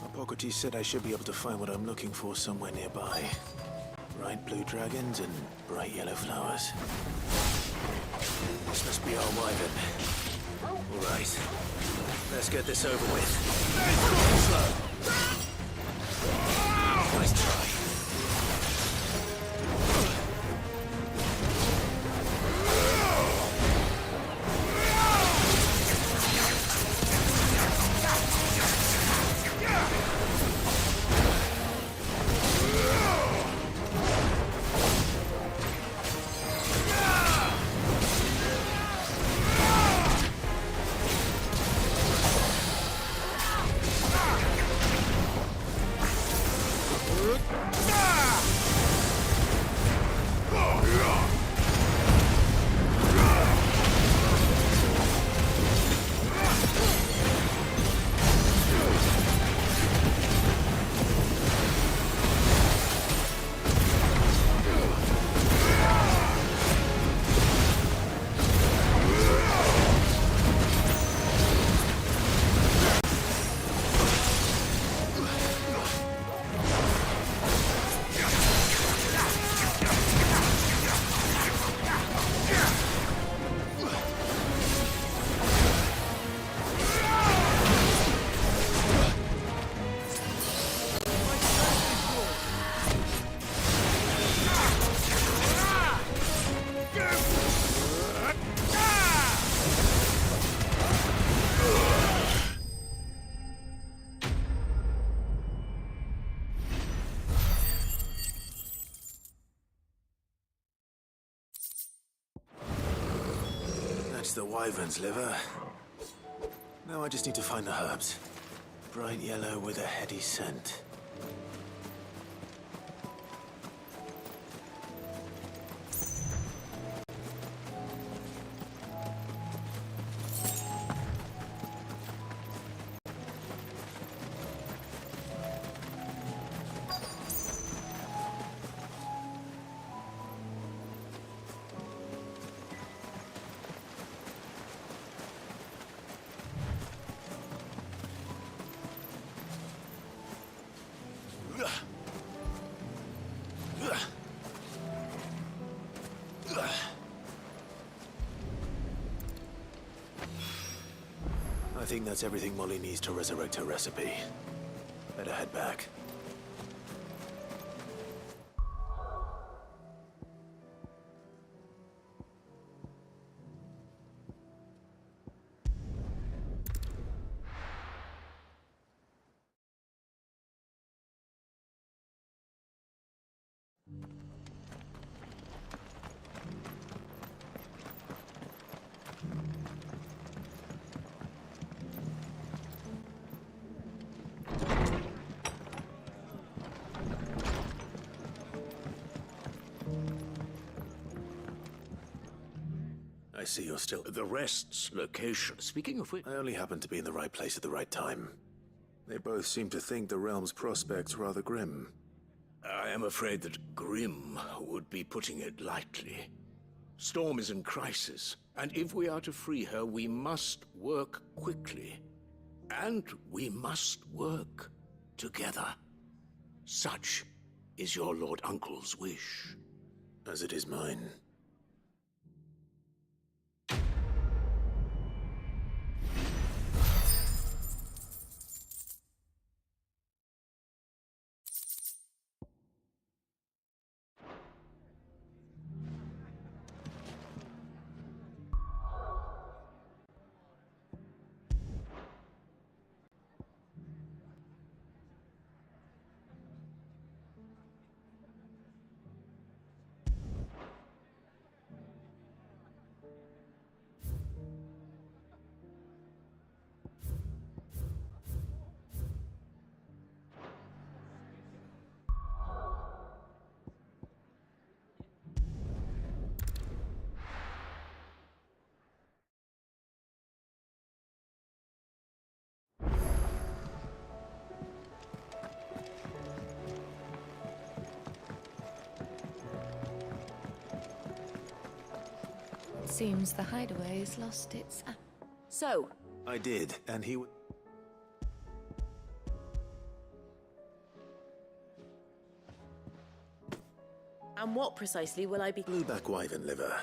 Hippocrates said I should be able to find what I'm looking for somewhere nearby. Bright blue dragons and bright yellow flowers. This must be our wyvern. All right. Let's get this over with. Slow. Nice try. That's the wyvern's liver. Now I just need to find the herbs. Bright yellow with a heady scent. I think that's everything Molly needs to resurrect her recipe. Better head back. I see you're still... The rest's location. Speaking of which... I only happened to be in the right place at the right time. They both seem to think the realm's prospects rather grim. I am afraid that grim would be putting it lightly. Storm is in crisis, and if we are to free her, we must work quickly. And we must work together. Such is your Lord Uncle's wish. As it is mine. Seems the hideaway's lost its... So? I did, and he... And what precisely will I be... Blueback wyvern liver.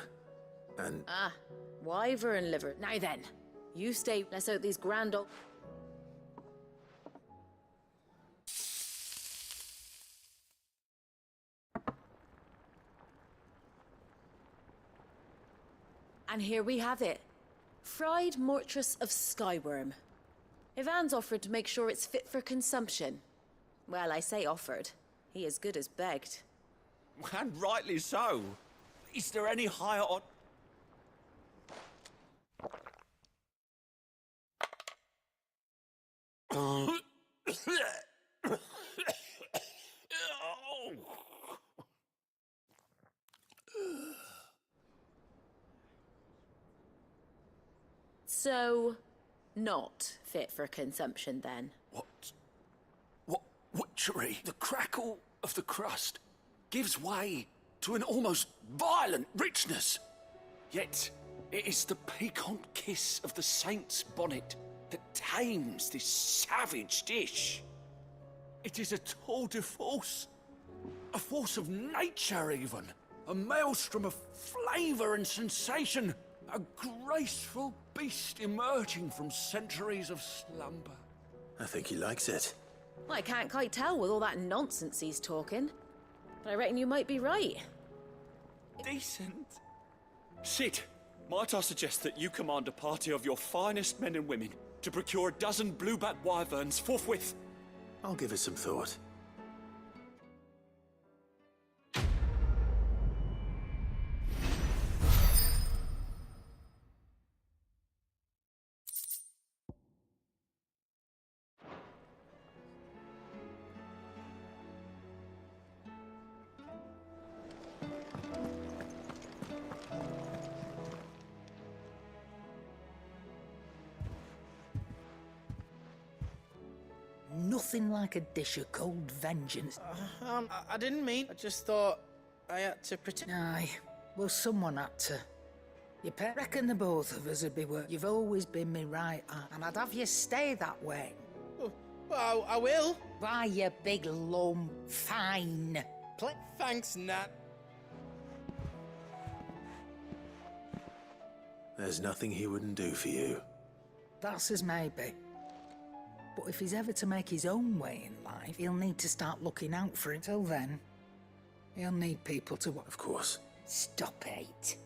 And... Ah, wyvern liver. Now then, you stay. Let's out these grand old... And here we have it. Fried mortress of skyworm. Ivan's offered to make sure it's fit for consumption. Well, I say offered. He as good as begged. And rightly so. Is there any higher on... So, not fit for consumption then? What witchery? The crackle of the crust gives way to an almost violent richness. Yet, it is the piquant kiss of the saint's bonnet that tames this savage dish. It is a tour de force. A force of nature, even. A maelstrom of flavor and sensation. A graceful beast emerging from centuries of slumber. I think he likes it. Well, I can't quite tell with all that nonsense he's talking. But I reckon you might be right. Decent. Sit. might I suggest that you command a party of your finest men and women to procure a dozen blueback wyverns forthwith? I'll give it some thought. Nothing like a dish of cold vengeance. I didn't mean. I just thought I had to pretend. Aye, well, someone had to. You reckon the both of us would be worth. You've always been me right, and I'd have you stay that way. Well, I will. Why, you big lump. Fine. Thanks, Nat. There's nothing he wouldn't do for you. That's as maybe. But if he's ever to make his own way in life, he'll need to start looking out for it. Till then, he'll need people to... Of course. Stop it.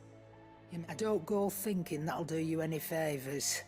I don't go thinking that'll do you any favours.